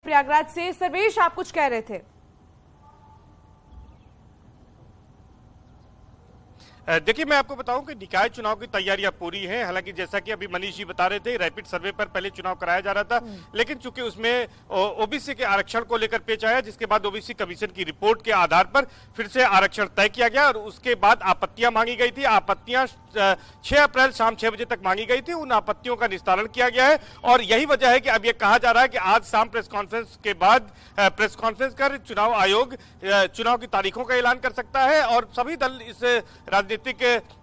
प्रयागराज से। सर्वेश, आप कुछ कह रहे थे। देखिए, मैं आपको बताऊं कि निकाय चुनाव की तैयारियां पूरी हैं। हालांकि जैसा कि अभी मनीष जी बता रहे थे, रैपिड सर्वे पर पहले चुनाव कराया जा रहा था, लेकिन चूंकि उसमें ओबीसी के आरक्षण को लेकर पेच आया, जिसके बाद ओबीसी कमीशन की रिपोर्ट के आधार पर फिर से आरक्षण तय किया गया और उसके बाद आपत्तियां मांगी गई थी। आपत्तियां 6 अप्रैल शाम 6 बजे तक मांगी गई थी। उन आपत्तियों का निस्तारण किया गया है और यही वजह है कि अब यह कहा जा रहा है कि आज शाम प्रेस कॉन्फ्रेंस के बाद प्रेस कॉन्फ्रेंस कर चुनाव आयोग चुनाव की तारीखों का ऐलान कर सकता है और सभी दल इस राजनीतिक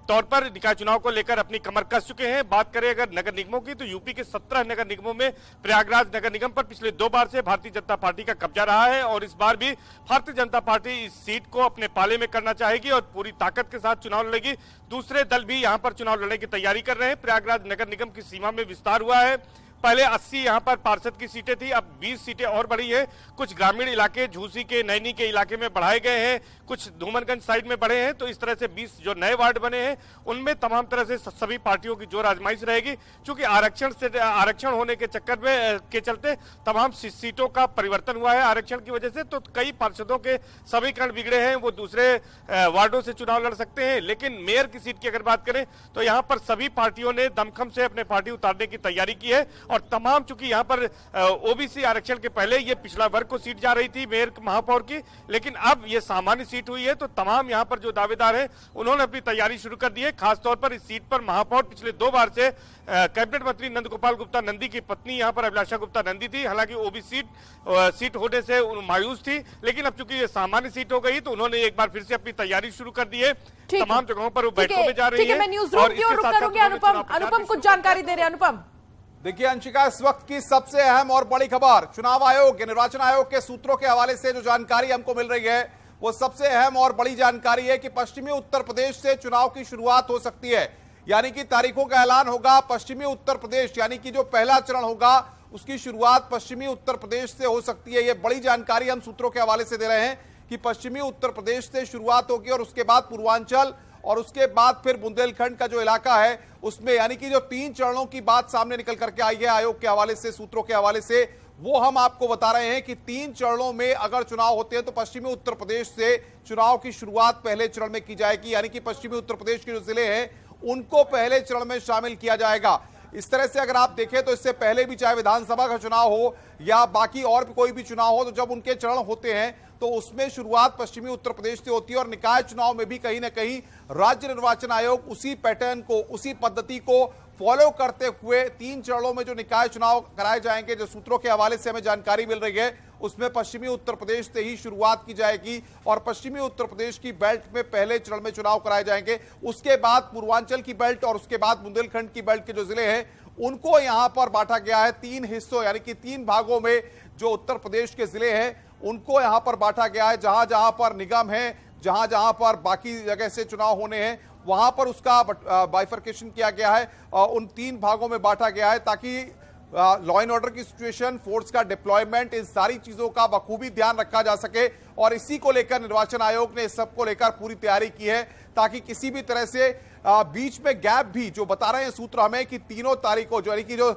तौर पर निकाय चुनाव को लेकर अपनी कमर कस चुके हैं। बात करें अगर नगर निगमों की, तो यूपी के 17 नगर निगमों में प्रयागराज नगर निगम पर पिछले 2 बार से भारतीय जनता पार्टी का कब्जा रहा है और इस बार भी भारतीय जनता पार्टी इस सीट को अपने पाले में करना चाहेगी और पूरी ताकत के साथ चुनाव लड़ेगी। दूसरे दल भी यहां पर चुनाव लड़ने की तैयारी कर रहे हैं। प्रयागराज नगर निगम की सीमा में विस्तार हुआ है। पहले 80 यहां पर पार्षद की सीटें थी, अब 20 सीटें और बढ़ी है। कुछ ग्रामीण इलाके झूसी के, नैनी के इलाके में बढ़ाए गए हैं, कुछ धूमनगंज साइड में बढ़े हैं। तो इस तरह से 20 जो नए वार्ड बने हैं उनमें तमाम तरह से सभी पार्टियों की जोर आजमाइश रहेगी। क्योंकि आरक्षण होने के चक्कर में के चलते तमाम सीटों का परिवर्तन हुआ है आरक्षण की वजह से, तो कई पार्षदों के समीकरण बिगड़े हैं, वो दूसरे वार्डों से चुनाव लड़ सकते हैं। लेकिन मेयर की सीट की अगर बात करें तो यहाँ पर सभी पार्टियों ने दमखम से अपने पार्टी उतारने की तैयारी की है और तमाम, चूंकि यहाँ पर ओबीसी आरक्षण के पहले ये पिछड़ा वर्ग को सीट जा रही थी मेयर महापौर की, लेकिन अब ये सामान्य सीट हुई है। तो तमाम यहाँ पर जो दावेदार हैं उन्होंने अपनी तैयारी शुरू कर दी है। खासतौर पर इस सीट पर महापौर पिछले 2 बार से कैबिनेट मंत्री नंद गोपाल गुप्ता नंदी की पत्नी यहाँ पर अभिलाषा गुप्ता नंदी थी। हालांकि ओबीसी सीट होने से मायूस थी, लेकिन अब चूंकि ये सामान्य सीट हो गई तो उन्होंने एक बार फिर से अपनी तैयारी शुरू कर दी है। तमाम जगहों पर वो बैठकों में जा रही है। मैं न्यूज रूम की ओर रुक करूंगी। अनुपम कुछ जानकारी दे रहे हैं। अनुपम, देखिए अंशिका, इस वक्त की सबसे अहम और बड़ी खबर चुनाव आयोग, निर्वाचन आयोग के सूत्रों के हवाले से जो जानकारी हमको मिल रही है वो सबसे अहम और बड़ी जानकारी है कि पश्चिमी उत्तर प्रदेश से चुनाव की शुरुआत हो सकती है। यानी कि तारीखों का ऐलान होगा पश्चिमी उत्तर प्रदेश, यानी कि जो पहला चरण होगा उसकी शुरुआत पश्चिमी उत्तर प्रदेश से हो सकती है। ये बड़ी जानकारी हम सूत्रों के हवाले से दे रहे हैं कि पश्चिमी उत्तर प्रदेश से शुरुआत होगी और उसके बाद पूर्वांचल और उसके बाद फिर बुंदेलखंड का जो इलाका है उसमें, यानी कि जो 3 चरणों की बात सामने निकल करके आई है आयोग के हवाले से, सूत्रों के हवाले से, वो हम आपको बता रहे हैं कि 3 चरणों में अगर चुनाव होते हैं तो पश्चिमी उत्तर प्रदेश से चुनाव की शुरुआत पहले चरण में की जाएगी। यानी कि पश्चिमी उत्तर प्रदेश के जो जिले हैं उनको पहले चरण में शामिल किया जाएगा। इस तरह से अगर आप देखें तो इससे पहले भी चाहे विधानसभा का चुनाव हो या बाकी और भी कोई भी चुनाव हो, तो जब उनके चरण होते हैं तो उसमें शुरुआत पश्चिमी उत्तर प्रदेश से होती है और निकाय चुनाव में भी कहीं ना कहीं राज्य निर्वाचन आयोग उसी पैटर्न को, उसी पद्धति को फॉलो करते हुए 3 चरणों में जो निकाय चुनाव कराए जाएंगे, जो सूत्रों के हवाले से हमें जानकारी मिल रही है उसमें पश्चिमी उत्तर प्रदेश से ही शुरुआत की जाएगी और पश्चिमी उत्तर प्रदेश की बेल्ट में पहले चरण में चुनाव कराए जाएंगे। उसके बाद पूर्वांचल की बेल्ट और उसके बाद बुंदेलखंड की बेल्ट के जो जिले हैं उनको यहां पर बांटा गया है 3 हिस्सों, यानी कि 3 भागों में जो उत्तर प्रदेश के जिले हैं उनको यहां पर बांटा गया है। जहां जहां पर निगम है, जहां जहां पर बाकी जगह से चुनाव होने हैं वहां पर उसका बाइफर्केशन किया गया है और उन 3 भागों में बांटा गया है ताकि लॉ एंड ऑर्डर की सिचुएशन, फोर्स का डिप्लॉयमेंट, इन सारी चीजों का बखूबी ध्यान रखा जा सके। और इसी को लेकर निर्वाचन आयोग ने इस सब को लेकर पूरी तैयारी की है ताकि किसी भी तरह से बीच में गैप भी, जो बता रहे हैं सूत्र हमें कि तीनों तारीखों जो, यानी कि जो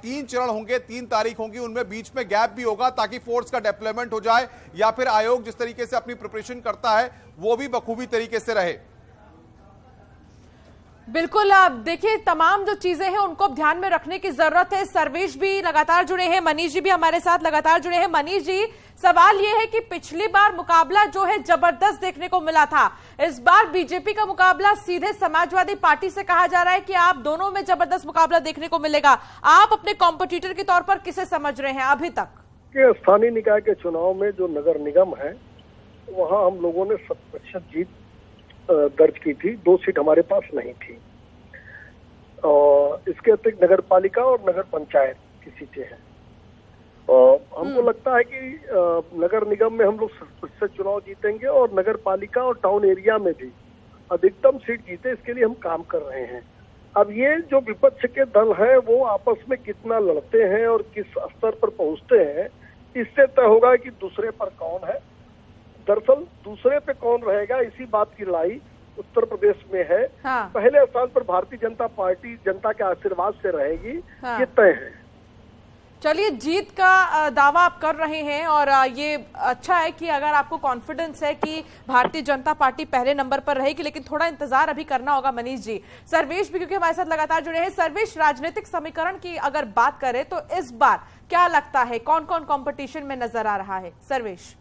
3 चरण होंगे, 3 तारीख होंगी, उनमें बीच में गैप भी होगा ताकि फोर्स का डिप्लॉयमेंट हो जाए या फिर आयोग जिस तरीके से अपनी प्रिपरेशन करता है वो भी बखूबी तरीके से रहे। बिल्कुल, आप देखिए तमाम जो चीजें हैं उनको ध्यान में रखने की जरूरत है। सर्वेश भी लगातार जुड़े हैं, मनीष जी भी हमारे साथ लगातार जुड़े हैं। मनीष जी, सवाल यह है कि पिछली बार मुकाबला जो है जबरदस्त देखने को मिला था, इस बार बीजेपी का मुकाबला सीधे समाजवादी पार्टी से कहा जा रहा है कि आप दोनों में जबरदस्त मुकाबला देखने को मिलेगा। आप अपने कॉम्पिटिटर के तौर पर किसे समझ रहे हैं अभी तक? स्थानीय निकाय के चुनाव में जो नगर निगम है वहाँ हम लोगों ने 100% जीत दर्ज की थी, 2 सीट हमारे पास नहीं थी और इसके अतिरिक्त नगर पालिका और नगर पंचायत की सीटें हैं। हमको लगता है कि नगर निगम में हम लोग 100% चुनाव जीतेंगे और नगर पालिका और टाउन एरिया में भी अधिकतम सीट जीते, इसके लिए हम काम कर रहे हैं। अब ये जो विपक्ष के दल हैं वो आपस में कितना लड़ते हैं और किस स्तर पर पहुंचते हैं, इससे तय होगा कि दूसरे पर कौन है। दरअसल दूसरे पे कौन रहेगा इसी बात की लड़ाई उत्तर प्रदेश में है। हाँ। पहले स्थान पर भारतीय जनता पार्टी जनता के आशीर्वाद से रहेगी, ये तय है। चलिए, जीत का दावा आप कर रहे हैं और ये अच्छा है कि अगर आपको कॉन्फिडेंस है कि भारतीय जनता पार्टी पहले नंबर पर रहेगी, लेकिन थोड़ा इंतजार अभी करना होगा मनीष जी। सर्वेश भी क्योंकि हमारे साथ लगातार जुड़े हैं। सर्वेश, राजनीतिक समीकरण की अगर बात करें तो इस बार क्या लगता है कौन कौन कॉम्पिटिशन में नजर आ रहा है? सर्वेश,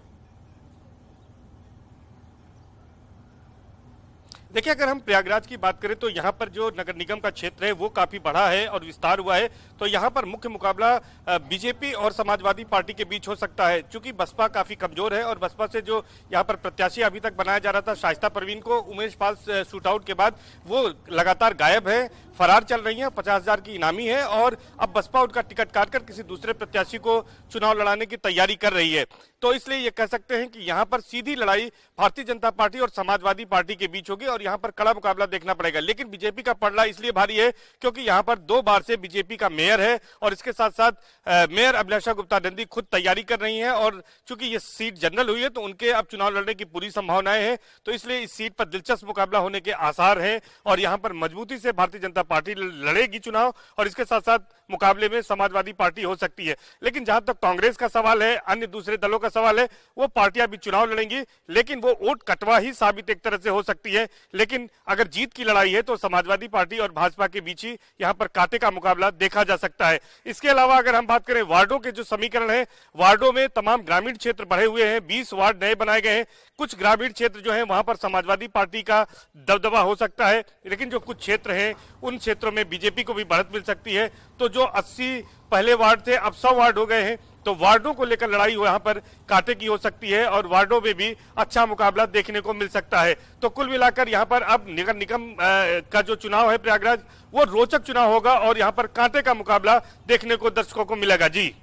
देखिए, अगर हम प्रयागराज की बात करें तो यहाँ पर जो नगर निगम का क्षेत्र है वो काफी बड़ा है और विस्तार हुआ है, तो यहाँ पर मुख्य मुकाबला बीजेपी और समाजवादी पार्टी के बीच हो सकता है। चूंकि बसपा काफी कमजोर है और बसपा से जो यहाँ पर प्रत्याशी अभी तक बनाया जा रहा था शाइस्ता परवीन को, उमेश पाल शूट आउट के बाद वो लगातार गायब है, फरार चल रही है, 50,000 की इनामी है और अब बसपा उनका टिकट काटकर किसी दूसरे प्रत्याशी को चुनाव लड़ाने की तैयारी कर रही है। तो इसलिए ये कह सकते हैं कि यहाँ पर सीधी लड़ाई भारतीय जनता पार्टी और समाजवादी पार्टी के बीच होगी और यहाँ पर कड़ा मुकाबला देखना पड़ेगा। लेकिन बीजेपी का पलड़ा इसलिए भारी है क्योंकि यहाँ पर 2 बार से बीजेपी का मेयर है और इसके साथ साथ मेयर अभिलाषा गुप्ता नंदी खुद तैयारी कर रही है और चूंकि ये सीट जनरल हुई है तो उनके अब चुनाव लड़ने की पूरी संभावनाएं हैं। तो इसलिए इस सीट पर दिलचस्प मुकाबला होने के आसार हैं और यहाँ पर मजबूती से भारतीय जनता पार्टी लड़ेगी चुनाव और इसके साथ साथ मुकाबले में समाजवादी पार्टी हो सकती है। लेकिन जहां तक कांग्रेस का सवाल है, अन्य दूसरे दलों का सवाल है, वो पार्टियां भी चुनाव लड़ेंगी लेकिन वो वोट कटवा ही साबित एक तरह से हो सकती है। लेकिन अगर जीत की लड़ाई है तो समाजवादी पार्टी और भाजपा के बीच ही यहाँ पर कांटे का मुकाबला देखा जा सकता है। इसके अलावा अगर हम बात करें वार्डों के जो समीकरण है, वार्डों में तमाम ग्रामीण क्षेत्र बढ़े हुए हैं, 20 वार्ड नए बनाए गए हैं। कुछ ग्रामीण क्षेत्र जो है वहां पर समाजवादी पार्टी का दबदबा हो सकता है, लेकिन जो कुछ क्षेत्र हैं उन क्षेत्रों में बीजेपी को भी बढ़त मिल सकती है। तो जो 80 पहले वार्ड थे अब 100 वार्ड हो गए हैं, तो वार्डों को लेकर लड़ाई यहाँ पर कांटे की हो सकती है और वार्डों में भी अच्छा मुकाबला देखने को मिल सकता है। तो कुल मिलाकर यहाँ पर अब नगर निगम का जो चुनाव है प्रयागराज, वो रोचक चुनाव होगा और यहाँ पर कांटे का मुकाबला देखने को दर्शकों को मिलेगा। जी,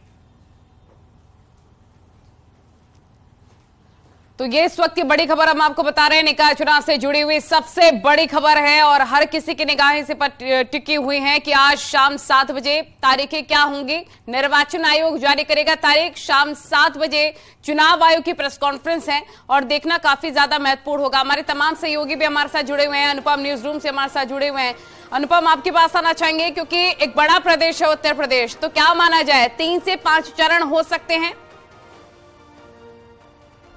तो ये इस वक्त की बड़ी खबर हम आपको बता रहे हैं, निकाय चुनाव से जुड़ी हुई सबसे बड़ी खबर है और हर किसी की निगाहें इस पर टिकी हुई हैं कि आज शाम 7 बजे तारीखें क्या होंगी। निर्वाचन आयोग जारी करेगा तारीख, शाम 7 बजे चुनाव आयोग की प्रेस कॉन्फ्रेंस है और देखना काफी ज्यादा महत्वपूर्ण होगा। हमारे तमाम सहयोगी भी हमारे साथ जुड़े हुए हैं, अनुपम न्यूज रूम से हमारे साथ जुड़े हुए हैं। अनुपम, आपके पास आना चाहेंगे क्योंकि एक बड़ा प्रदेश है उत्तर प्रदेश, तो क्या माना जाए 3 से 5 चरण हो सकते हैं?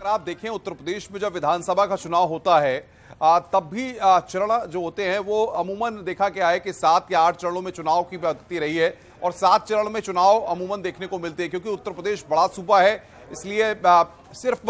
आप देखें उत्तर प्रदेश में जब विधानसभा का चुनाव होता है तब भी चरण जो होते हैं वो अमूमन देखा गया है कि 7 या 8 चरणों में चुनाव की पद्धति रही है और 7 चरण में चुनाव अमूमन देखने को मिलते हैं। क्योंकि उत्तर प्रदेश बड़ा सूबा है इसलिए सिर्फ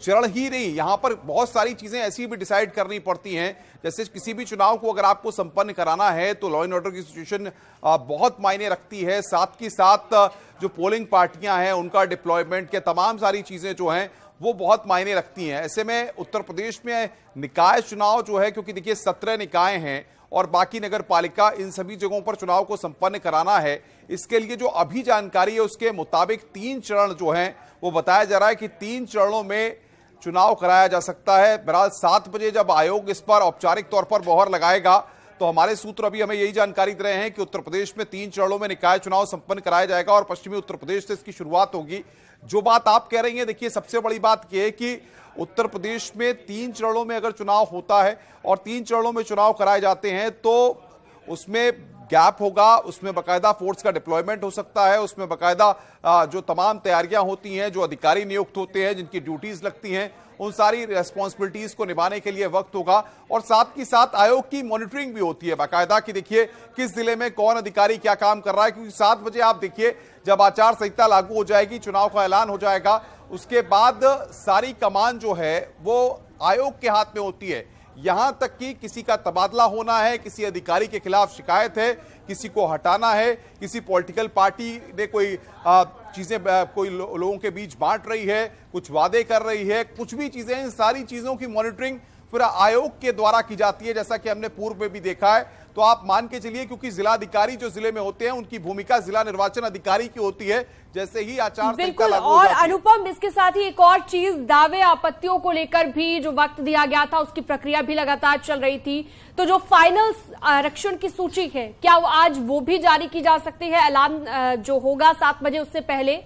चरण ही नहीं, यहां पर बहुत सारी चीजें ऐसी भी डिसाइड करनी पड़ती हैं। जैसे किसी भी चुनाव को अगर आपको संपन्न कराना है तो लॉ एंड ऑर्डर की सिचुएशन बहुत मायने रखती है, साथ ही साथ जो पोलिंग पार्टियां हैं उनका डिप्लॉयमेंट के तमाम सारी चीजें जो हैं वो बहुत मायने रखती हैं। ऐसे में उत्तर प्रदेश में निकाय चुनाव जो है, क्योंकि देखिए 17 निकाय हैं और बाकी नगर पालिका, इन सभी जगहों पर चुनाव को संपन्न कराना है। इसके लिए जो अभी जानकारी है उसके मुताबिक 3 चरण जो हैं वो बताया जा रहा है कि 3 चरणों में चुनाव कराया जा सकता है। बहरहाल 7 बजे जब आयोग इस पर औपचारिक तौर पर मोहर लगाएगा तो हमारे सूत्र अभी हमें यही जानकारी दे रहे हैं कि उत्तर प्रदेश में 3 चरणों में निकाय चुनाव संपन्न कराया जाएगा और पश्चिमी उत्तर प्रदेश से इसकी शुरुआत होगी। जो बात आप कह रही हैं, देखिए सबसे बड़ी बात यह है कि उत्तर प्रदेश में 3 चरणों में अगर चुनाव होता है और 3 चरणों में चुनाव कराए जाते हैं तो उसमें गैप होगा, उसमें बाकायदा फोर्स का डिप्लॉयमेंट हो सकता है, उसमें बाकायदा जो तमाम तैयारियां होती हैं, जो अधिकारी नियुक्त होते हैं, जिनकी ड्यूटीज लगती हैं, उन सारी रेस्पॉन्सिबिलिटीज को निभाने के लिए वक्त होगा। और साथ ही साथ आयोग की मॉनिटरिंग भी होती है बाकायदा कि देखिए किस जिले में कौन अधिकारी क्या काम कर रहा है। क्योंकि 7 बजे आप देखिए जब आचार संहिता लागू हो जाएगी, चुनाव का ऐलान हो जाएगा, उसके बाद सारी कमान जो है वो आयोग के हाथ में होती है। यहां तक कि किसी का तबादला होना है, किसी अधिकारी के खिलाफ शिकायत है, किसी को हटाना है, किसी पॉलिटिकल पार्टी ने कोई चीजें कोई लोगों के बीच बांट रही है, कुछ वादे कर रही है, कुछ भी चीजें, इन सारी चीजों की मॉनिटरिंग फिर आयोग के द्वारा की जाती है, जैसा कि हमने पूर्व में भी देखा है। तो आप मान के चलिए, क्योंकि जिलाधिकारी जो जिले में होते हैं उनकी भूमिका जिला निर्वाचन अधिकारी की होती है। जैसे ही आचार संहिता लागू हो और जाती है। अनुपम, इसके साथ ही एक और चीज, दावे आपत्तियों को लेकर भी जो वक्त दिया गया था उसकी प्रक्रिया भी लगातार चल रही थी। तो जो फाइनल आरक्षण की सूची है, क्या आज वो भी जारी की जा सकती है? ऐलान जो होगा 7 बजे उससे पहले?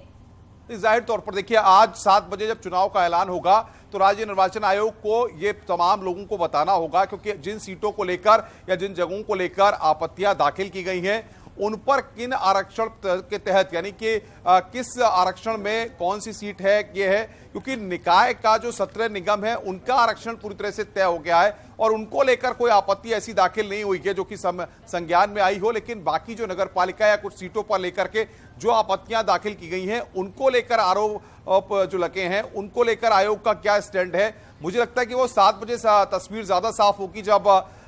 जाहिर तौर पर देखिए आज 7 बजे जब चुनाव का ऐलान होगा तो राज्य निर्वाचन आयोग को ये तमाम लोगों को बताना होगा, क्योंकि जिन सीटों को लेकर या जिन जगहों को लेकर आपत्तियां दाखिल की गई हैं उन पर किन आरक्षण के तहत, यानी कि किस आरक्षण में कौन सी सीट है, ये है। क्योंकि निकाय का जो 17 निगम है उनका आरक्षण पूरी तरह से तय हो गया है और उनको लेकर कोई आपत्ति ऐसी दाखिल नहीं हुई है जो कि संज्ञान में आई हो। लेकिन बाकी जो नगर पालिका या कुछ सीटों पर लेकर के जो आपत्तियां दाखिल की गई हैं, उनको लेकर आरोप जो लगे हैं, उनको लेकर आयोग का क्या स्टैंड है, मुझे लगता है कि वो 7 बजे तस्वीर ज्यादा साफ होगी जब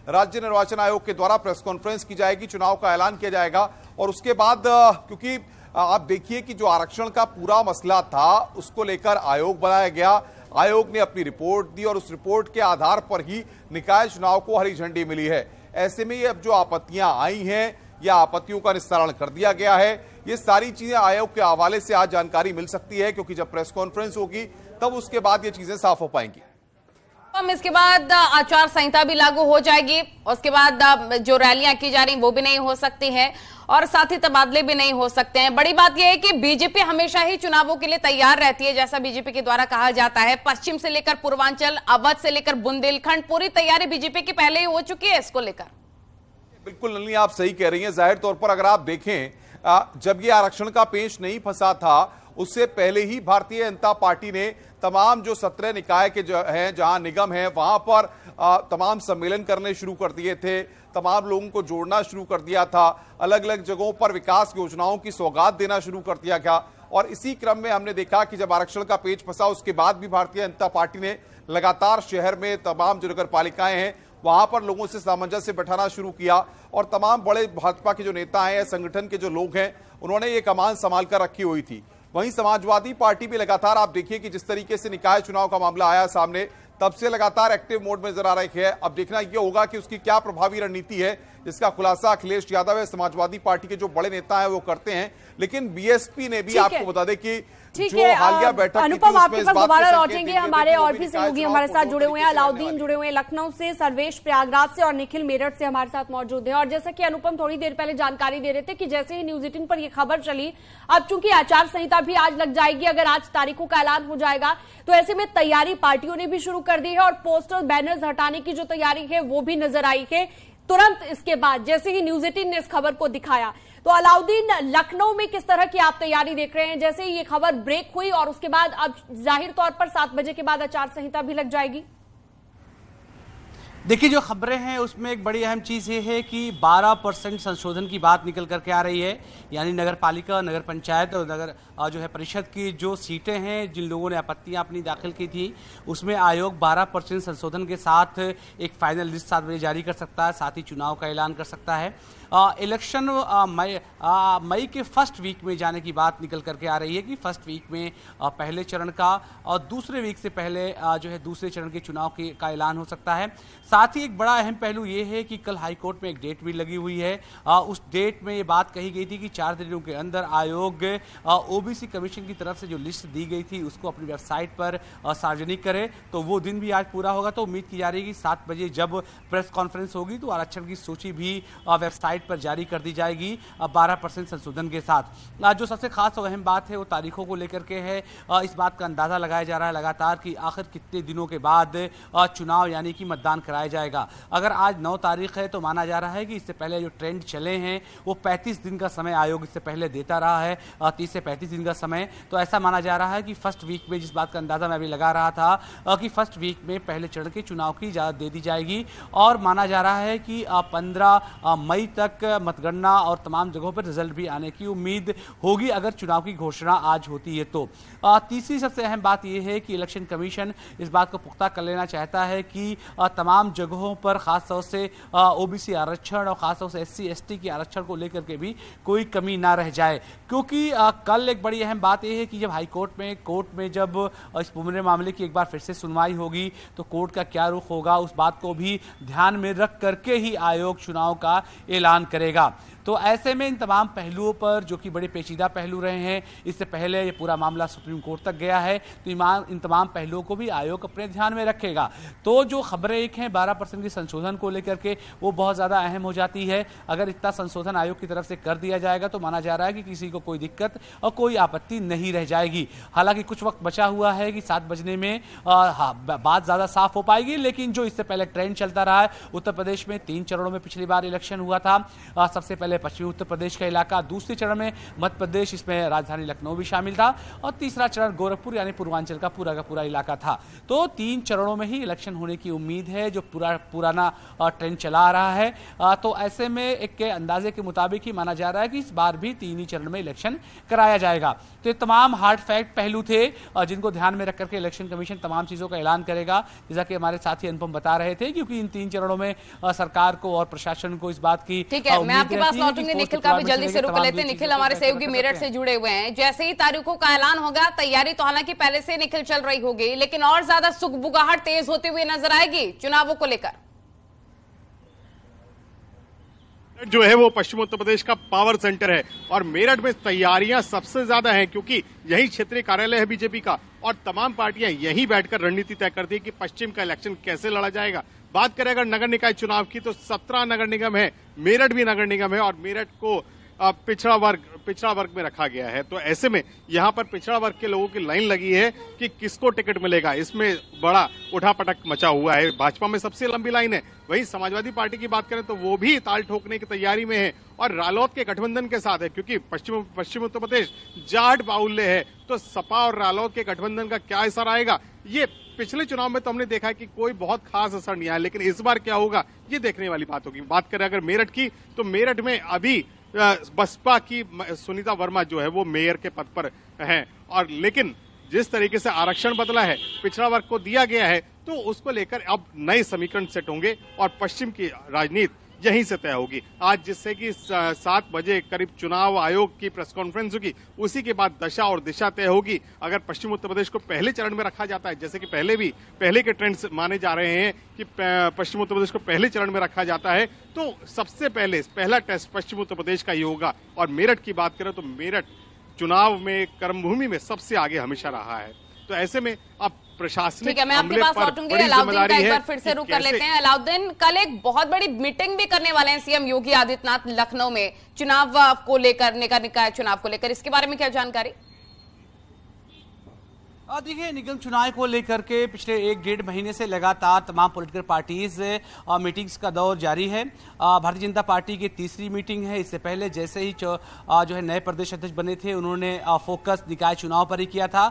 राज्य निर्वाचन आयोग के द्वारा प्रेस कॉन्फ्रेंस की जाएगी, चुनाव का ऐलान किया जाएगा। और उसके बाद क्योंकि आप देखिए कि जो आरक्षण का पूरा मसला था उसको लेकर आयोग बनाया गया, आयोग ने अपनी रिपोर्ट दी और उस रिपोर्ट के आधार पर ही निकाय चुनाव को हरी झंडी मिली है। ऐसे में ये अब जो आपत्तियां आई हैं या आपत्तियों का निस्तारण कर दिया गया है, ये सारी चीजें आयोग के हवाले से आज जानकारी मिल सकती है, क्योंकि जब प्रेस कॉन्फ्रेंस होगी तब उसके बाद ये चीजें साफ हो पाएंगी। इसके बाद आचार संहिता भी लागू हो जाएगी, उसके बाद जो रैलियां की जा रही वो भी नहीं हो सकती हैं और साथ ही तबादले भी नहीं हो सकते हैं। बड़ी बात यह है कि बीजेपी हमेशा ही चुनावों के लिए तैयार रहती है, जैसा बीजेपी के द्वारा कहा जाता है। पश्चिम से लेकर पूर्वांचल, अवध से लेकर बुंदेलखंड, पूरी तैयारी बीजेपी की पहले ही हो चुकी है इसको लेकर। बिल्कुल नलिनी, आप सही कह रही हैं। जाहिर तौर पर अगर आप देखें, जब ये आरक्षण का पेश नहीं फंसा था उससे पहले ही भारतीय जनता पार्टी ने तमाम जो 17 निकाय के जो हैं, जहां निगम हैं, वहां पर तमाम सम्मेलन करने शुरू कर दिए थे, तमाम लोगों को जोड़ना शुरू कर दिया था, अलग अलग जगहों पर विकास योजनाओं की सौगात देना शुरू कर दिया गया। और इसी क्रम में हमने देखा कि जब आरक्षण का पेच फंसा उसके बाद भी भारतीय जनता पार्टी ने लगातार शहर में तमाम जो नगर पालिकाएं हैं वहां पर लोगों से सामंजस्य बैठाना शुरू किया और तमाम बड़े भाजपा के जो नेता हैं, संगठन के जो लोग हैं, उन्होंने ये कमान संभाल कर रखी हुई थी। वहीं समाजवादी पार्टी भी लगातार, आप देखिए कि जिस तरीके से निकाय चुनाव का मामला आया सामने, तब से लगातार एक्टिव मोड में नजर आ रही है। अब देखना यह होगा कि उसकी क्या प्रभावी रणनीति है, जिसका खुलासा अखिलेश यादव है, समाजवादी पार्टी के जो बड़े नेता हैं वो करते हैं। लेकिन बीएसपी ने भी, आपको बता दें कि जो हालिया बैठक अनुपम आपके पास दोबारा लौटेंगे, हमारे और भी सहयोगी हमारे साथ जुड़े हुए हैं। अलाउद्दीन जुड़े हुए हैं लखनऊ से, सर्वेश प्रयागराज से और निखिल मेरठ से हमारे साथ मौजूद हैं। और जैसा कि अनुपम थोड़ी देर पहले जानकारी दे रहे थे कि जैसे ही न्यूज 18 पर यह खबर चली, अब चूंकि आचार संहिता भी आज लग जाएगी, अगर आज तारीखों का ऐलान हो जाएगा तो ऐसे में तैयारी पार्टियों ने भी शुरू कर दी है और पोस्टर बैनर्स हटाने की जो तैयारी है वो भी नजर आई है तुरंत इसके बाद, जैसे ही न्यूज 18 ने इस खबर को दिखाया। तो अलाउद्दीन, लखनऊ में किस तरह की आप तैयारी देख रहे हैं? जैसे ही ये खबर ब्रेक हुई और उसके बाद अब जाहिर तौर पर 7 बजे के बाद आचार संहिता भी लग जाएगी। देखिए, जो खबरें हैं उसमें एक बड़ी अहम चीज़ ये है कि 12% संशोधन की बात निकल करके आ रही है, यानी नगर पालिका, नगर पंचायत और नगर जो है परिषद की जो सीटें हैं, जिन लोगों ने आपत्तियां अपनी दाखिल की थी, उसमें आयोग 12% संशोधन के साथ एक फाइनल लिस्ट 7 बजे जारी कर सकता है, साथ ही चुनाव का ऐलान कर सकता है। इलेक्शन मई के फर्स्ट वीक में जाने की बात निकल करके आ रही है कि फर्स्ट वीक में पहले चरण का और दूसरे वीक से पहले जो है दूसरे चरण के चुनाव का ऐलान हो सकता है। साथ ही एक बड़ा अहम पहलू ये है कि कल हाईकोर्ट में एक डेट भी लगी हुई है। उस डेट में ये बात कही गई थी कि 4 दिनों के अंदर आयोग ओबीसी कमीशन की तरफ से जो लिस्ट दी गई थी उसको अपनी वेबसाइट पर सार्वजनिक करे। तो वो दिन भी आज पूरा होगा। तो उम्मीद की जा रही है कि 7 बजे जब प्रेस कॉन्फ्रेंस होगी तो आरक्षण की सूची भी वेबसाइट पर जारी कर दी जाएगी 12% संशोधन के साथ। जो सबसे खास और अहम बात है वो तारीखों को लेकर के है। इस बात का अंदाजा लगाया जा रहा है लगातार कि आखिर कितने दिनों के बाद चुनाव यानी कि मतदान कराया जाएगा। अगर आज 9 तारीख है तो माना जा रहा है कि इससे पहले जो ट्रेंड चले हैं वो 35 दिन का समय आयोग इससे पहले देता रहा है, 30 से 35 दिन का समय। तो ऐसा माना जा रहा है कि फर्स्ट वीक में, जिस बात का अंदाजा मैं अभी लगा रहा था कि फर्स्ट वीक में पहले चरण के चुनाव की इजाजत दे दी जाएगी और माना जा रहा है कि 15 मई तक मतगणना और तमाम जगहों पर रिजल्ट भी आने की उम्मीद होगी अगर चुनाव की घोषणा आज होती है तो। तीसरी सबसे अहम बात यह है कि इलेक्शन कमीशन इस बात को पुख्ता कर लेना चाहता है कि तमाम जगहों पर खासतौर से ओबीसी आरक्षण और खासतौर से SC ST के आरक्षण को लेकर के भी कोई कमी ना रह जाए। क्योंकि कल एक बड़ी अहम बात यह है कि जब कोर्ट में जब इस पूरे मामले की एक बार फिर से सुनवाई होगी तो कोर्ट का क्या रुख होगा उस बात को भी ध्यान में रख करके ही आयोग चुनाव का ऐलान करेगा। तो ऐसे में इन तमाम पहलुओं पर, जो कि बड़े पेचीदा पहलू रहे हैं, इससे पहले ये पूरा मामला सुप्रीम कोर्ट तक गया है, तो इन तमाम पहलुओं को भी आयोग अपने ध्यान में रखेगा। तो जो खबरें एक हैं 12% की संशोधन को लेकर के वो बहुत ज्यादा अहम हो जाती है। अगर इतना संशोधन आयोग की तरफ से कर दिया जाएगा तो माना जा रहा है कि किसी को कोई दिक्कत और कोई आपत्ति नहीं रह जाएगी। हालांकि कुछ वक्त बचा हुआ है कि 7 बजने में बात ज्यादा साफ हो पाएगी, लेकिन जो इससे पहले ट्रेंड चलता रहा है, उत्तर प्रदेश में 3 चरणों में पिछली बार इलेक्शन हुआ था। सबसे पहले पश्चिमी उत्तर प्रदेश का इलाका, दूसरे चरण में मध्य प्रदेश, इसमें राजधानी लखनऊ भी शामिल था, और तीसरा चरण गोरखपुर यानी पूर्वांचल का पूरा इलाका था। तो 3 चरणों में ही इलेक्शन होने की उम्मीद है, जो पुराना ट्रेंड चला आ रहा है। तो ऐसे में एक के अंदाजे के मुताबिक ही माना जा रहा है कि इस बार भी 3 ही चरण में इलेक्शन कराया जाएगा। तो ये तमाम हार्ड फैक्ट पहलू थे जिनको ध्यान में रख करके इलेक्शन कमीशन तमाम चीजों का ऐलान करेगा, जैसा कि हमारे साथी अनुपम बता रहे थे, क्योंकि इन 3 चरणों में सरकार को और प्रशासन को इस बात की ठीक है। मैं आपके पास लौटूंगी, निखिल का भी जल्दी से रुक लेते हैं। निखिल हमारे सहयोगी मेरठ से जुड़े हुए हैं। जैसे ही तारीखों का ऐलान होगा, तैयारी तो हालांकि पहले से निखिल चल रही होगी, लेकिन और ज्यादा सुगबुगाहट तेज होते हुए नजर आएगी चुनावों को लेकर। जो है वो पश्चिम उत्तर प्रदेश का पावर सेंटर है और मेरठ में तैयारियां सबसे ज्यादा हैं, क्योंकि यही क्षेत्रीय कार्यालय है बीजेपी का और तमाम पार्टियां यहीं बैठकर रणनीति तय करती है कि पश्चिम का इलेक्शन कैसे लड़ा जाएगा। बात करें अगर नगर निकाय चुनाव की, तो 17 नगर निगम है, मेरठ भी नगर निगम है और मेरठ को पिछड़ा वर्ग में रखा गया है। तो ऐसे में यहाँ पर पिछड़ा वर्ग के लोगों की लाइन लगी है कि किसको टिकट मिलेगा। इसमें बड़ा उठापटक मचा हुआ है। भाजपा में सबसे लंबी लाइन है। वहीं समाजवादी पार्टी की बात करें तो वो भी ताल ठोकने की तैयारी में है और रालोद के गठबंधन के साथ है, क्योंकि पश्चिम उत्तर प्रदेश जाट बाहुल्य है। तो सपा और रालोद के गठबंधन का क्या असर आएगा, ये पिछले चुनाव में तो हमने देखा है कि कोई बहुत खास असर नहीं आया, लेकिन इस बार क्या होगा ये देखने वाली बात होगी। बात करें अगर मेरठ की, तो मेरठ में अभी बसपा की सुनीता वर्मा जो है वो मेयर के पद पर हैं, और लेकिन जिस तरीके से आरक्षण बदला है, पिछड़ा वर्ग को दिया गया है, तो उसको लेकर अब नए समीकरण सेट होंगे और पश्चिम की राजनीति यहीं से तय होगी। आज जिससे कि 7 बजे करीब चुनाव आयोग की प्रेस कॉन्फ्रेंस होगी, उसी के बाद दशा और दिशा तय होगी। अगर पश्चिम उत्तर प्रदेश को पहले चरण में रखा जाता है, जैसे कि पहले के ट्रेंड्स माने जा रहे हैं कि पश्चिम उत्तर प्रदेश को पहले चरण में रखा जाता है, तो सबसे पहला टेस्ट पश्चिम उत्तर प्रदेश का ही होगा। और मेरठ की बात करें तो मेरठ चुनाव में कर्मभूमि में सबसे आगे हमेशा रहा है। तो ऐसे में अब प्रशासनिक, ठीक है, मैं आपके पास लौटूंगी। अलाउद्दीन का एक बार फिर से रुक कर लेते हैं। अलाउद्दीन, कल एक बहुत बड़ी मीटिंग भी करने वाले हैं सीएम योगी आदित्यनाथ लखनऊ में चुनाव को लेकर, नगर निकाय चुनाव को लेकर, इसके बारे में क्या जानकारी? देखिए, निगम चुनाव को लेकर के पिछले 1-1.5 महीने से लगातार तमाम पॉलिटिकल पार्टीज मीटिंग्स का दौर जारी है। भारतीय जनता पार्टी की 3री मीटिंग है। इससे पहले जैसे ही जो है नए प्रदेश अध्यक्ष बने थे, उन्होंने फोकस निकाय चुनाव पर ही किया था।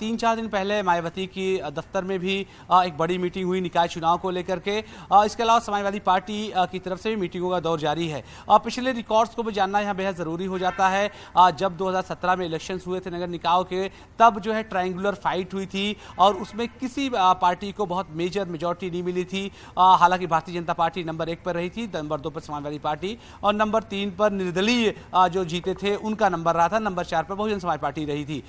3-4 दिन पहले मायावती की दफ्तर में भी एक बड़ी मीटिंग हुई निकाय चुनाव को लेकर के। इसके अलावा समाजवादी पार्टी की तरफ से भी मीटिंगों का दौर जारी है। पिछले रिकॉर्ड्स को भी जानना यहाँ बेहद जरूरी हो जाता है। जब 2017 में इलेक्शन हुए थे नगर निकायों के, तब जो है ट्रायंगुलर फाइट हुई थी और उसमें किसी पार्टी को बहुत मेजर मेजॉरिटी नहीं मिली थी। हालांकि भारतीय जनता पार्टी नंबर 1 पर रही थी, नंबर 2 पर समाजवादी पार्टी और नंबर 3 पर निर्दलीय जो जीते थे उनका नंबर रहा था, नंबर 4 पर बहुजन समाज पार्टी रही थी।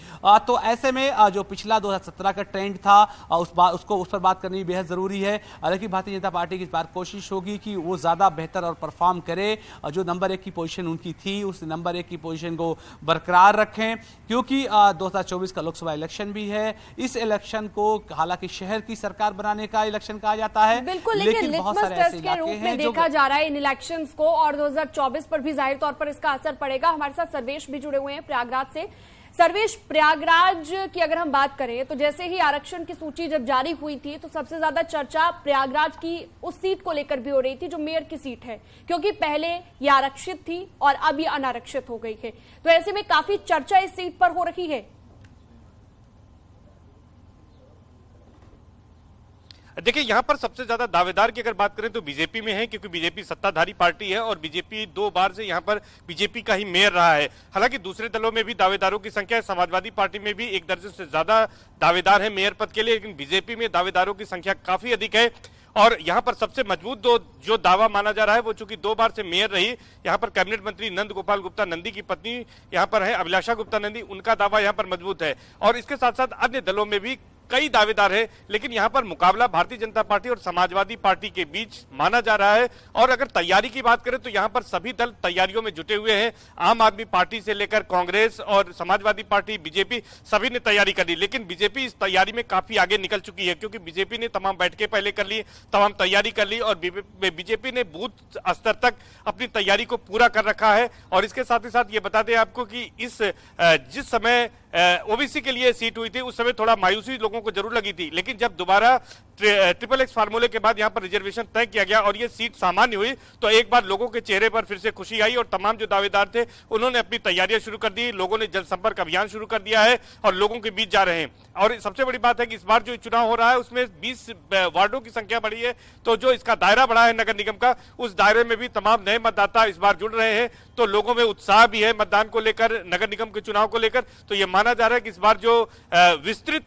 तो ऐसे में जो पिछला 2017 का ट्रेंड था उस पर बात करनी बेहद जरूरी है। हालांकि भारतीय जनता पार्टी की इस बार कोशिश होगी कि वो ज्यादा बेहतर और परफॉर्म करे। जो नंबर 1 की पोजीशन उनकी थी, उस नंबर 1 की पोजीशन को बरकरार रखें, क्योंकि 2024 का लोकसभा इलेक्शन भी है। इस इलेक्शन को हालांकि शहर की सरकार बनाने का इलेक्शन कहा जाता है, बिल्कुल, लेकिन बहुत सारे ऐसे इलाके हैं देखा जा रहा है इन इलेक्शंस को, और 2024 पर भी जाहिर तौर पर इसका असर पड़ेगा। हमारे साथ सर्वेश भी जुड़े हुए हैं प्रयागराज से। सर्वेश, प्रयागराज की अगर हम बात करें तो जैसे ही आरक्षण की सूची जब जारी हुई थी तो सबसे ज्यादा चर्चा प्रयागराज की उस सीट को लेकर भी हो रही थी जो मेयर की सीट है, क्योंकि पहले ये आरक्षित थी और अब ये अनारक्षित हो गई है। तो ऐसे में काफी चर्चा इस सीट पर हो रही है। देखिए, यहाँ पर सबसे ज्यादा दावेदार की अगर बात करें तो बीजेपी में है, क्योंकि बीजेपी सत्ताधारी पार्टी है और बीजेपी 2 बार से यहाँ पर बीजेपी का ही मेयर रहा है। हालांकि दूसरे दलों में भी दावेदारों की संख्या है। समाजवादी पार्टी में भी 1 दर्जन से ज्यादा दावेदार है मेयर पद के लिए, लेकिन बीजेपी में दावेदारों की संख्या काफी अधिक है। और यहाँ पर सबसे मजबूत जो दावा माना जा रहा है वो चूंकि 2 बार से मेयर रही, यहाँ पर कैबिनेट मंत्री नंद गोपाल गुप्ता नंदी की पत्नी यहाँ पर है अभिलाषा गुप्ता नंदी, उनका दावा यहाँ पर मजबूत है। और इसके साथ साथ अन्य दलों में भी कई दावेदार हैं, लेकिन यहां पर मुकाबला भारतीय जनता पार्टी और समाजवादी पार्टी के बीच माना जा रहा है। और अगर तैयारी की बात करें तो यहां पर सभी दल तैयारियों में जुटे हुए हैं। आम आदमी पार्टी से लेकर कांग्रेस और समाजवादी पार्टी, बीजेपी, सभी ने तैयारी कर ली। लेकिन बीजेपी इस तैयारी में काफी आगे निकल चुकी है, क्योंकि बीजेपी ने तमाम बैठकें पहले कर ली, तमाम तैयारी कर ली और बीजेपी ने बूथ स्तर तक अपनी तैयारी को पूरा कर रखा है। और इसके साथ ही साथ ये बता दें आपको कि जिस समय ओबीसी के लिए सीट हुई थी उस समय थोड़ा मायूसी लोगों को जरूर लगी थी, लेकिन जब दोबारा ट्रिपल एक्स फार्मूले के बाद यहां पर रिजर्वेशन तय किया गया और ये सीट सामान्य हुई तो एक बार लोगों के चेहरे पर फिर से खुशी आई और तमाम जो दावेदार थे उन्होंने अपनी तैयारियां शुरू कर दी। लोगों ने जनसंपर्क अभियान शुरू कर दिया है और लोगों के बीच जा रहे हैं। और सबसे बड़ी बात है कि इस बार जो चुनाव हो रहा है उसमें 20 वार्डों की संख्या बढ़ी है, तो जो इसका दायरा बढ़ा है नगर निगम का, उस दायरे में भी तमाम नए मतदाता इस बार जुड़ रहे हैं। तो लोगों में उत्साह भी है मतदान को लेकर, नगर निगम के चुनाव को लेकर। तो यह माना जा रहा है कि इस बार जो विस्तृत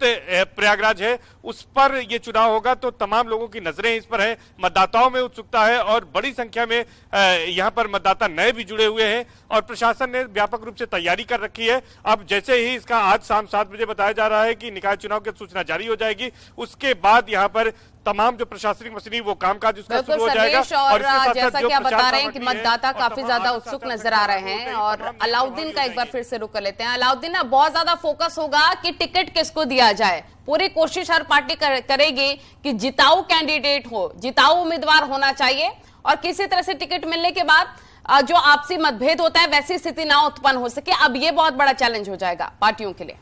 प्रयागराज है उस पर यह चुनाव होगा, तो तमाम लोगों की नजरें इस पर हैं, मतदाताओं में उत्सुकता है और बड़ी संख्या में यहां पर मतदाता नए भी जुड़े हुए हैं और प्रशासन ने व्यापक रूप से तैयारी कर रखी है। अब जैसे ही इसका आज शाम 7 बजे बताया जा रहा है कि निकाय चुनाव की सूचना जारी हो जाएगी, उसके बाद यहां पर तमाम जो प्रशासनिक मशीनरी वो कामकाज उसका शुरू हो जाएगा। और जैसा कि आप बता रहे हैं कि मतदाता काफी ज्यादा उत्सुक नजर आ रहे हैं। और अलाउद्दीन का एक बार फिर से रुक कर लेते हैं। अलाउद्दीन, अब बहुत ज्यादा फोकस होगा कि टिकट किसको दिया जाए। पूरी कोशिश हर पार्टी करेगी कि जिताऊ कैंडिडेट हो, जिताऊ उम्मीदवार होना चाहिए और किसी तरह से टिकट मिलने के बाद जो आपसी मतभेद होता है वैसी स्थिति ना उत्पन्न हो सके। अब ये बहुत बड़ा चैलेंज हो जाएगा पार्टियों के लिए।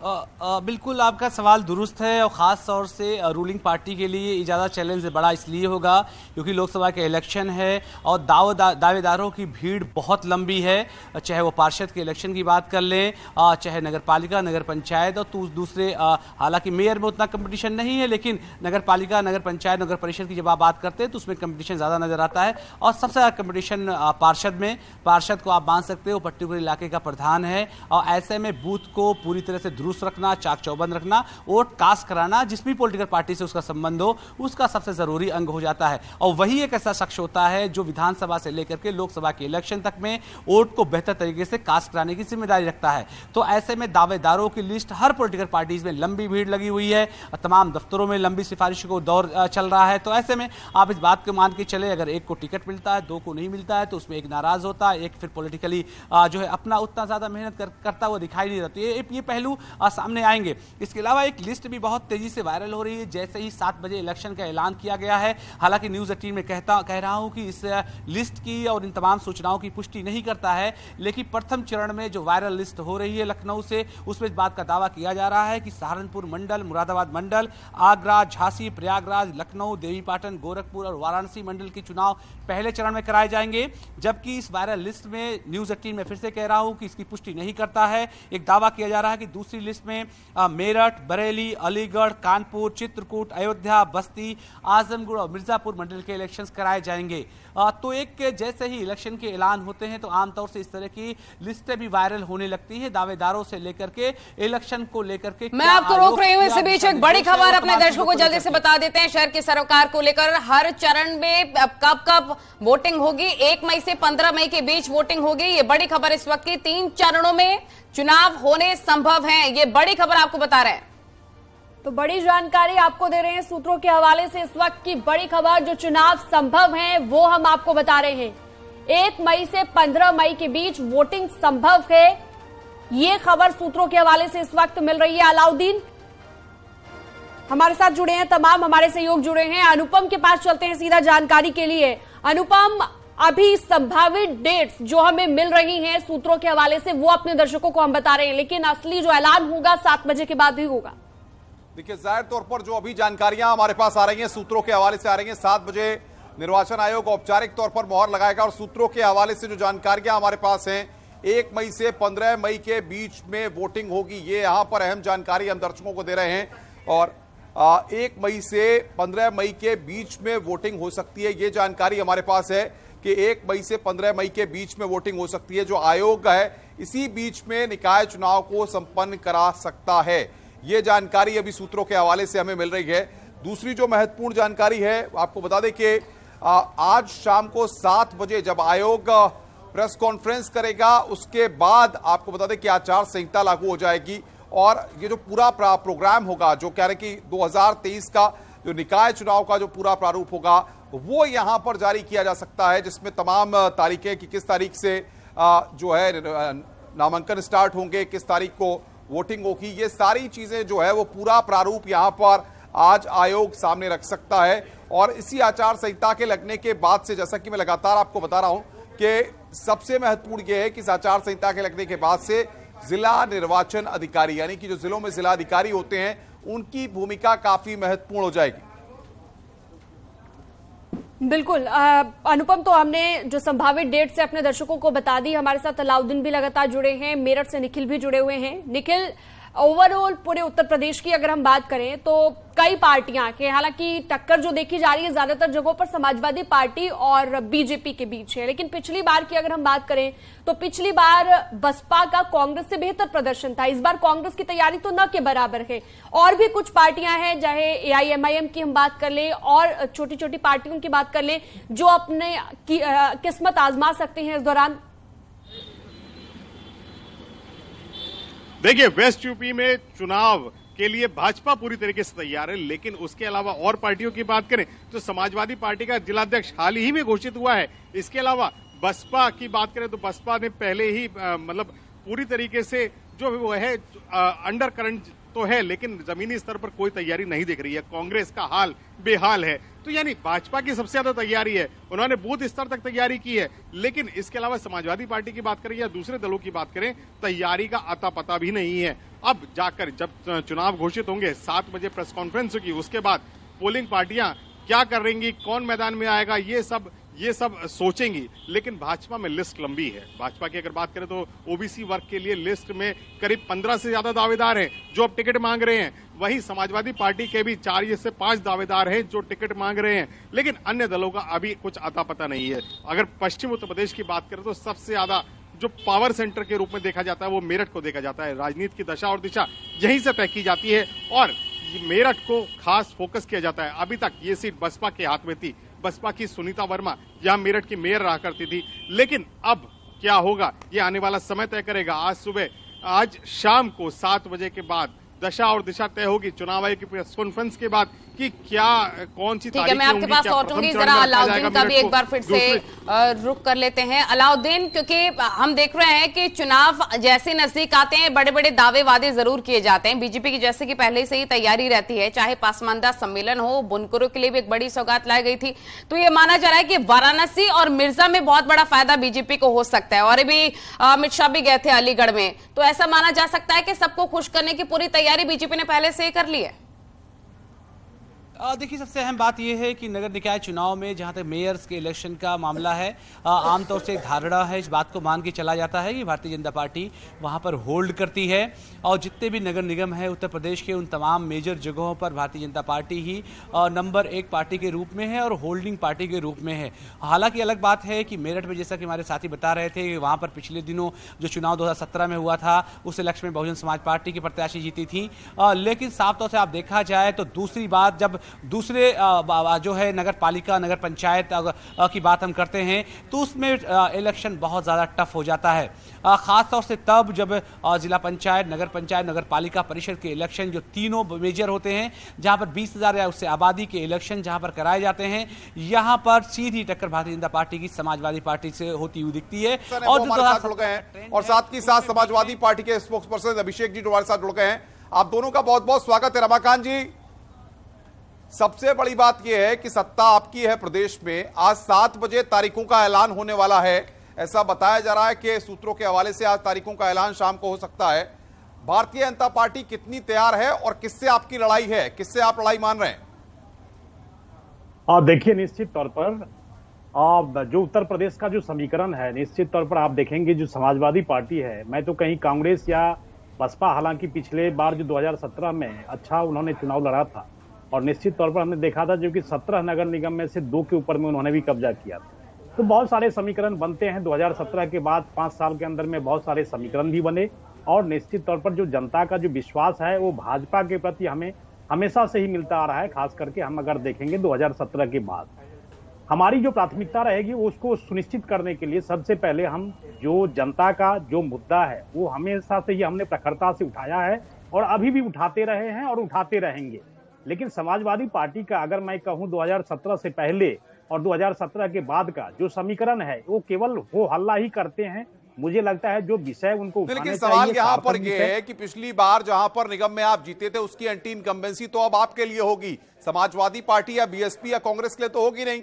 बिल्कुल आपका सवाल दुरुस्त है और ख़ास तौर से रूलिंग पार्टी के लिए ये ज़्यादा चैलेंज बड़ा इसलिए होगा क्योंकि लोकसभा के इलेक्शन है और दावेदारों की भीड़ बहुत लंबी है। चाहे वो पार्षद के इलेक्शन की बात कर लें, चाहे नगर पालिका, नगर पंचायत और दूसरे, हालांकि मेयर में उतना कंपटीशन नहीं है, लेकिन नगर पालिका, नगर पंचायत, नगर परिषद की जब आप बात करते हैं तो उसमें कंपटीशन ज़्यादा नज़र आता है। और सबसे ज़्यादा कंपटीशन पार्षद में, पार्षद को आप मान सकते हो पर्टिकुलर इलाके का प्रधान है और ऐसे में बूथ को पूरी तरह से रखना, चाक चौबंद रखना, वोट कास्ट कराना, जिस भी पॉलिटिकल पार्टी से उसका संबंध हो उसका सबसे जरूरी अंग हो जाता है। और वही एक ऐसा शख्स होता है जो विधानसभा से लेकर के लोकसभा के इलेक्शन तक में वोट को बेहतर तरीके से कास्ट कराने की जिम्मेदारी रखता है। तो ऐसे में दावेदारों की लिस्ट हर पॉलिटिकल पार्टीज में लंबी भीड़ लगी हुई है, तमाम दफ्तरों में लंबी सिफारिश को दौर चल रहा है। तो ऐसे में आप इस बात को मान के चले, अगर एक को टिकट मिलता है, 2 को नहीं मिलता है, तो उसमें एक नाराज होता है, एक फिर पॉलिटिकली जो है अपना उतना ज्यादा मेहनत करता हुआ दिखाई नहीं देता। ये पहलू सामने आएंगे। इसके अलावा एक लिस्ट भी बहुत तेजी से वायरल हो रही है। जैसे ही 7 बजे इलेक्शन का ऐलान किया गया है, हालांकि न्यूज 18 में कह रहा हूं कि इस लिस्ट की और इन तमाम सूचनाओं की पुष्टि नहीं करता है, लेकिन प्रथम चरण में जो वायरल लिस्ट हो रही है लखनऊ से, उसमें इस बात का दावा किया जा रहा है कि सहारनपुर मंडल, मुरादाबाद मंडल, आगरा, झांसी, प्रयागराज, लखनऊ, देवीपाटन, गोरखपुर और वाराणसी मंडल के चुनाव पहले चरण में कराए जाएंगे। जबकि इस वायरल लिस्ट में न्यूज 18 में फिर से कह रहा हूं कि इसकी पुष्टि नहीं करता है। एक दावा किया जा रहा है कि दूसरी लिस्ट में मेरठ, बरेली, अलीगढ़, कानपुर, चित्रकूट, अयोध्या, बस्ती, आजमगढ़ और मिर्जापुर मंडल के इलेक्शंस कराए जाएंगे। तो एक जैसे ही इलेक्शन के ऐलान होते हैं तो आमतौर से इस तरह की लिस्टें भी वायरल होने लगती है, दावेदारों से लेकर के इलेक्शन को लेकर के। मैं आपको रोक रही हूं, इसी बीच एक बड़ी खबर अपने दर्शकों को जल्दी से बता देते हैं। शहर की सरोकार को लेकर हर चरण में कब वोटिंग होगी, 1 मई से 15 मई के बीच वोटिंग होगी। ये बड़ी खबर इस वक्त की, 3 चरणों में चुनाव होने संभव है, ये बड़ी खबर आपको बता रहे हैं। तो बड़ी जानकारी आपको दे रहे हैं सूत्रों के हवाले से। इस वक्त की बड़ी खबर, जो चुनाव संभव है वो हम आपको बता रहे हैं। 1 मई से 15 मई के बीच वोटिंग संभव है, ये खबर सूत्रों के हवाले से इस वक्त मिल रही है। अलाउद्दीन हमारे साथ जुड़े हैं, तमाम हमारे सहयोग जुड़े हैं। अनुपम के पास चलते हैं सीधा जानकारी के लिए। अनुपम, अभी संभावित डेट्स जो हमें मिल रही हैं सूत्रों के हवाले से वो अपने दर्शकों को हम बता रहे हैं, लेकिन असली जो ऐलान होगा 7 बजे के बाद ही होगा। देखिए, जाहिर तौर पर जो अभी जानकारियां हमारे पास आ रही हैं सूत्रों के हवाले से आ रही हैं, 7 बजे निर्वाचन आयोग औपचारिक तौर पर मोहर लगाएगा और सूत्रों के हवाले से जो जानकारियां हमारे पास हैं 1 मई से 15 मई के बीच में वोटिंग होगी। ये यहां पर अहम जानकारी हम दर्शकों को दे रहे हैं और 1 मई से 15 मई के बीच में वोटिंग हो सकती है। ये जानकारी हमारे पास है कि 1 मई से 15 मई के बीच में वोटिंग हो सकती है। जो आयोग है इसी बीच में निकाय चुनाव को संपन्न करा सकता है। ये जानकारी अभी सूत्रों के हवाले से हमें मिल रही है। दूसरी जो महत्वपूर्ण जानकारी है आपको बता दें कि आज शाम को 7 बजे जब आयोग प्रेस कॉन्फ्रेंस करेगा उसके बाद आपको बता दें कि आचार संहिता लागू हो जाएगी और ये जो पूरा प्रोग्राम होगा, जो कह रहे कि 2023 का जो निकाय चुनाव का जो पूरा प्रारूप होगा वो यहां पर जारी किया जा सकता है, जिसमें तमाम तारीखें कि किस तारीख से जो है नामांकन स्टार्ट होंगे, किस तारीख को वोटिंग होगी, ये सारी चीजें जो है वो पूरा प्रारूप यहां पर आज आयोग सामने रख सकता है। और इसी आचार संहिता के लगने के बाद से, जैसा कि मैं लगातार आपको बता रहा हूं कि सबसे महत्वपूर्ण यह है कि इस आचार संहिता के लगने के बाद से जिला निर्वाचन अधिकारी, यानी कि जो जिलों में जिला अधिकारी होते हैं, उनकी भूमिका काफी महत्वपूर्ण हो जाएगी। बिल्कुल अनुपम, तो हमने जो संभावित डेट से अपने दर्शकों को बता दी। हमारे साथ अलाउद्दीन भी लगातार जुड़े हैं, मेरठ से निखिल भी जुड़े हुए हैं। निखिल, ओवरऑल पूरे उत्तर प्रदेश की अगर हम बात करें तो कई पार्टियां के, हालांकि टक्कर जो देखी जा रही है ज्यादातर जगहों पर समाजवादी पार्टी और बीजेपी के बीच है, लेकिन पिछली बार की अगर हम बात करें तो पिछली बार बसपा का कांग्रेस से बेहतर प्रदर्शन था। इस बार कांग्रेस की तैयारी तो न के बराबर है। और भी कुछ पार्टियां हैं, चाहे AIMIM की हम बात कर लें और छोटी छोटी पार्टियों की बात कर लें, जो अपने किस्मत आजमा सकते हैं इस दौरान। देखिए, वेस्ट यूपी में चुनाव के लिए भाजपा पूरी तरीके से तैयार है, लेकिन उसके अलावा और पार्टियों की बात करें तो समाजवादी पार्टी का जिलाध्यक्ष हाल ही में घोषित हुआ है। इसके अलावा बसपा की बात करें तो बसपा ने पहले ही मतलब पूरी तरीके से जो वो है अंडर करंट तो है, लेकिन जमीनी स्तर पर कोई तैयारी नहीं दिख रही है। कांग्रेस का हाल बेहाल है। तो यानी भाजपा की सबसे ज्यादा तैयारी है, उन्होंने बूथ स्तर तक तैयारी की है, लेकिन इसके अलावा समाजवादी पार्टी की बात करें या दूसरे दलों की बात करें, तैयारी का अता पता भी नहीं है। अब जाकर जब चुनाव घोषित होंगे, 7 बजे प्रेस कॉन्फ्रेंस होगी, उसके बाद पोलिंग पार्टियां क्या करेंगी, कौन मैदान में आएगा, ये सब सोचेंगी। लेकिन भाजपा में लिस्ट लंबी है। भाजपा की अगर बात करें तो ओबीसी वर्ग के लिए लिस्ट में करीब 15 से ज्यादा दावेदार हैं जो अब टिकट मांग रहे हैं। वहीं समाजवादी पार्टी के भी 4 से 5 दावेदार हैं जो टिकट मांग रहे हैं, लेकिन अन्य दलों का अभी कुछ अता पता नहीं है। अगर पश्चिम उत्तर प्रदेश की बात करें तो सबसे ज्यादा जो पावर सेंटर के रूप में देखा जाता है वो मेरठ को देखा जाता है। राजनीति की दशा और दिशा यहीं से तय की जाती है और मेरठ को खास फोकस किया जाता है। अभी तक ये सीट बसपा के हाथ में थी, बसपा की सुनीता वर्मा यहाँ मेरठ की मेयर रहा करती थी, लेकिन अब क्या होगा ये आने वाला समय तय करेगा। आज शाम को 7 बजे के बाद दशा और दिशा तय होगी चुनाव आयोग की प्रेस कॉन्फ्रेंस के बाद कि क्या कौन सी तारीखें होंगी। मैं आपके पास लौटूंगी, जरा अलाउद्दीन का भी एक बार फिर से रुक कर लेते हैं। अलाउद्दीन, क्योंकि हम देख रहे हैं कि चुनाव जैसे नजदीक आते हैं बड़े बड़े दावे वादे जरूर किए जाते हैं। बीजेपी की जैसे कि पहले से ही तैयारी रहती है, चाहे पासमानदा सम्मेलन हो, बुनकरों के लिए भी एक बड़ी सौगात लाई गई थी। तो ये माना जा रहा है कि वाराणसी और मिर्जा में बहुत बड़ा फायदा बीजेपी को हो सकता है। और अभी अमित शाह भी गए थे अलीगढ़ में, तो ऐसा माना जा सकता है कि सबको खुश करने की पूरी तैयारी बीजेपी ने पहले से ही कर ली है। देखिए, सबसे अहम बात यह है कि नगर निकाय चुनाव में जहां तक मेयर्स के इलेक्शन का मामला है, आमतौर से धारणा है, इस बात को मान के चला जाता है कि भारतीय जनता पार्टी वहां पर होल्ड करती है और जितने भी नगर निगम है उत्तर प्रदेश के उन तमाम मेजर जगहों पर भारतीय जनता पार्टी ही नंबर 1 पार्टी के रूप में है और होल्डिंग पार्टी के रूप में है। हालांकि अलग बात है कि मेरठ में, जैसा कि हमारे साथी बता रहे थे, वहां पर पिछले दिनों जो चुनाव 2017 में हुआ था उस इलेक्शन में बहुजन समाज पार्टी की प्रत्याशी जीती थी, लेकिन साफ तौर से आप देखा जाए तो दूसरी बात, जब दूसरे जो है नगर पालिका नगर पंचायत की बात हम करते हैं तो उसमें इलेक्शन बहुत ज़्यादा टफ हो जाता है, खास तौर से तब जब जिला पंचायत नगर पालिका परिषद के इलेक्शन जो तीनों मेजर होते हैं, जहां पर 20,000 या उससे आबादी के इलेक्शन जहां पर कराए जाते हैं, यहां पर सीधी टक्कर भारतीय जनता पार्टी की समाजवादी पार्टी से होती हुई दिखती है। और साथ ही साथ समाजवादी पार्टी के स्पोक्स पर्सन अभिषेक जी हमारे साथ जुड़ गए हैं। आप दोनों का बहुत बहुत स्वागत है। रमाकांत जी, सबसे बड़ी बात यह है कि सत्ता आपकी है प्रदेश में। आज 7 बजे तारीखों का ऐलान होने वाला है, ऐसा बताया जा रहा है कि सूत्रों के हवाले से आज तारीखों का ऐलान शाम को हो सकता है। भारतीय जनता पार्टी कितनी तैयार है और किससे आपकी लड़ाई है, किससे आप लड़ाई मान रहे हैं? देखिए, निश्चित तौर पर जो उत्तर प्रदेश का जो समीकरण है, निश्चित तौर पर आप देखेंगे जो समाजवादी पार्टी है, मैं तो कहीं कांग्रेस या बसपा, हालांकि पिछले बार जो 2017 में अच्छा उन्होंने चुनाव लड़ा था और निश्चित तौर पर हमने देखा था जो कि 17 नगर निगम में से 2 के ऊपर में उन्होंने भी कब्जा किया था। तो बहुत सारे समीकरण बनते हैं। 2017 के बाद 5 साल के अंदर में बहुत सारे समीकरण भी बने और निश्चित तौर पर जो जनता का जो विश्वास है वो भाजपा के प्रति हमें हमेशा से ही मिलता आ रहा है। खास करके हम अगर देखेंगे 2017 के बाद हमारी जो प्राथमिकता रहेगी उसको सुनिश्चित करने के लिए सबसे पहले हम जो जनता का जो मुद्दा है वो हमेशा से ही हमने प्रखरता से उठाया है और अभी भी उठाते रहे हैं और उठाते रहेंगे। लेकिन समाजवादी पार्टी का अगर मैं कहूं 2017 से पहले और 2017 के बाद का जो समीकरण है वो केवल हो हल्ला ही करते हैं। मुझे लगता है जो विषय उनको उठाने लेकिन चाहिए, सवाल यहाँ पर सार्थक यह है कि पिछली बार जहां पर निगम में आप जीते थे उसकी एंटी इनकम्बेंसी तो अब आपके लिए होगी, समाजवादी पार्टी या बीएसपी या कांग्रेस के लिए तो होगी नहीं।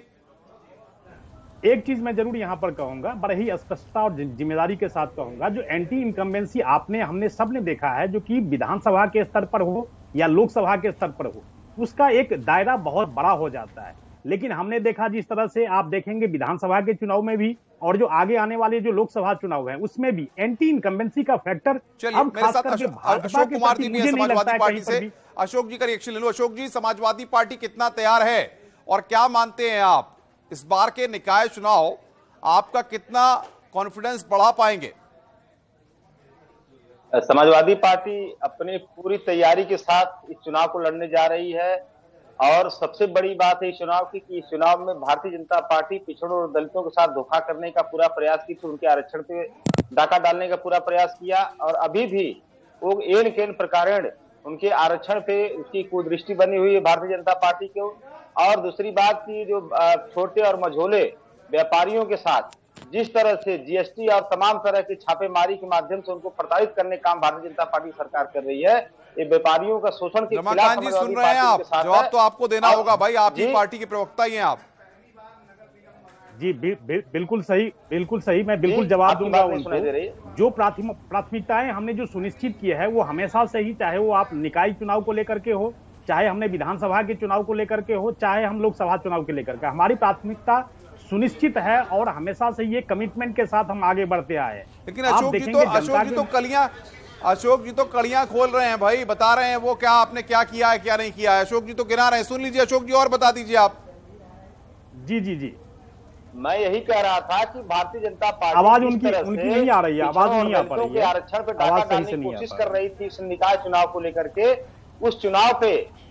एक चीज मैं जरूर यहां पर कहूंगा, बड़े ही स्पष्टता और जिम्मेदारी के साथ कहूंगा, जो एंटी इनकम्बेंसी आपने हमने सबने देखा है, जो कि विधानसभा के स्तर पर हो या लोकसभा के स्तर पर हो, उसका एक दायरा बहुत बड़ा हो जाता है। लेकिन हमने देखा जिस तरह से आप देखेंगे विधानसभा के चुनाव में भी और जो आगे आने वाले जो लोकसभा चुनाव है उसमें भी एंटी इनकम्बेंसी का फैक्टर अब खास करके अशोक कुमार जी भी हैं समाजवादी पार्टी से। अशोक जी का रिएक्शन ले लो। अशोक जी, समाजवादी पार्टी कितना तैयार है और क्या मानते हैं आप इस बार के निकाय चुनाव आपका कितना कॉन्फिडेंस बढ़ा पाएंगे? समाजवादी पार्टी अपनी पूरी तैयारी के साथ इस चुनाव को लड़ने जा रही है और सबसे बड़ी बात है इस चुनाव की कि इस चुनाव में भारतीय जनता पार्टी पिछड़ों और दलितों के साथ धोखा करने का पूरा प्रयास की थी, उनके आरक्षण पे डाका डालने का पूरा प्रयास किया और अभी भी वो एन केन प्रकार उनके आरक्षण पे उसकी कुदृष्टि बनी हुई है भारतीय जनता पार्टी को। और दूसरी बात की जो छोटे और मझोले व्यापारियों के साथ जिस तरह से जीएसटी और तमाम तरह की छापेमारी के माध्यम से उनको प्रताड़ित करने का काम भारतीय जनता पार्टी सरकार कर रही है, ये व्यापारियों का शोषण के खिलाफ रमाकांत जी सुन रहे हैं आप, जवाब तो आपको देना होगा भाई, आप ही पार्टी के प्रवक्ता ही हैं आप। जी बिल्कुल सही, मैं बिल्कुल जवाब दूंगा उनको। जो प्राथमिकताएं हमने जो सुनिश्चित की है वो हमेशा से ही, चाहे वो आप निकाय चुनाव को लेकर के हो, चाहे हमने विधानसभा के चुनाव को लेकर के हो, चाहे हम लोकसभा चुनाव के लेकर के, हमारी प्राथमिकता सुनिश्चित है और हमेशा से ये कमिटमेंट के साथ हम आगे बढ़ते आए हैं। लेकिन अशोक जी तो कड़ियां खोल रहे हैं भाई, बता रहे हैं वो क्या आपने क्या किया है क्या नहीं किया है। अशोक जी तो गिना रहे हैं, सुन लीजिए अशोक जी और बता दीजिए आप। जी मैं यही कह रहा था कि भारतीय जनता पार्टी आवाज उनकी नहीं आ रही है, आवाज नहीं आ पा रही है, आरक्षण पे डाका डालने की कोशिश कर रही थी इस निकाय चुनाव को लेकर के। उस चुनाव पे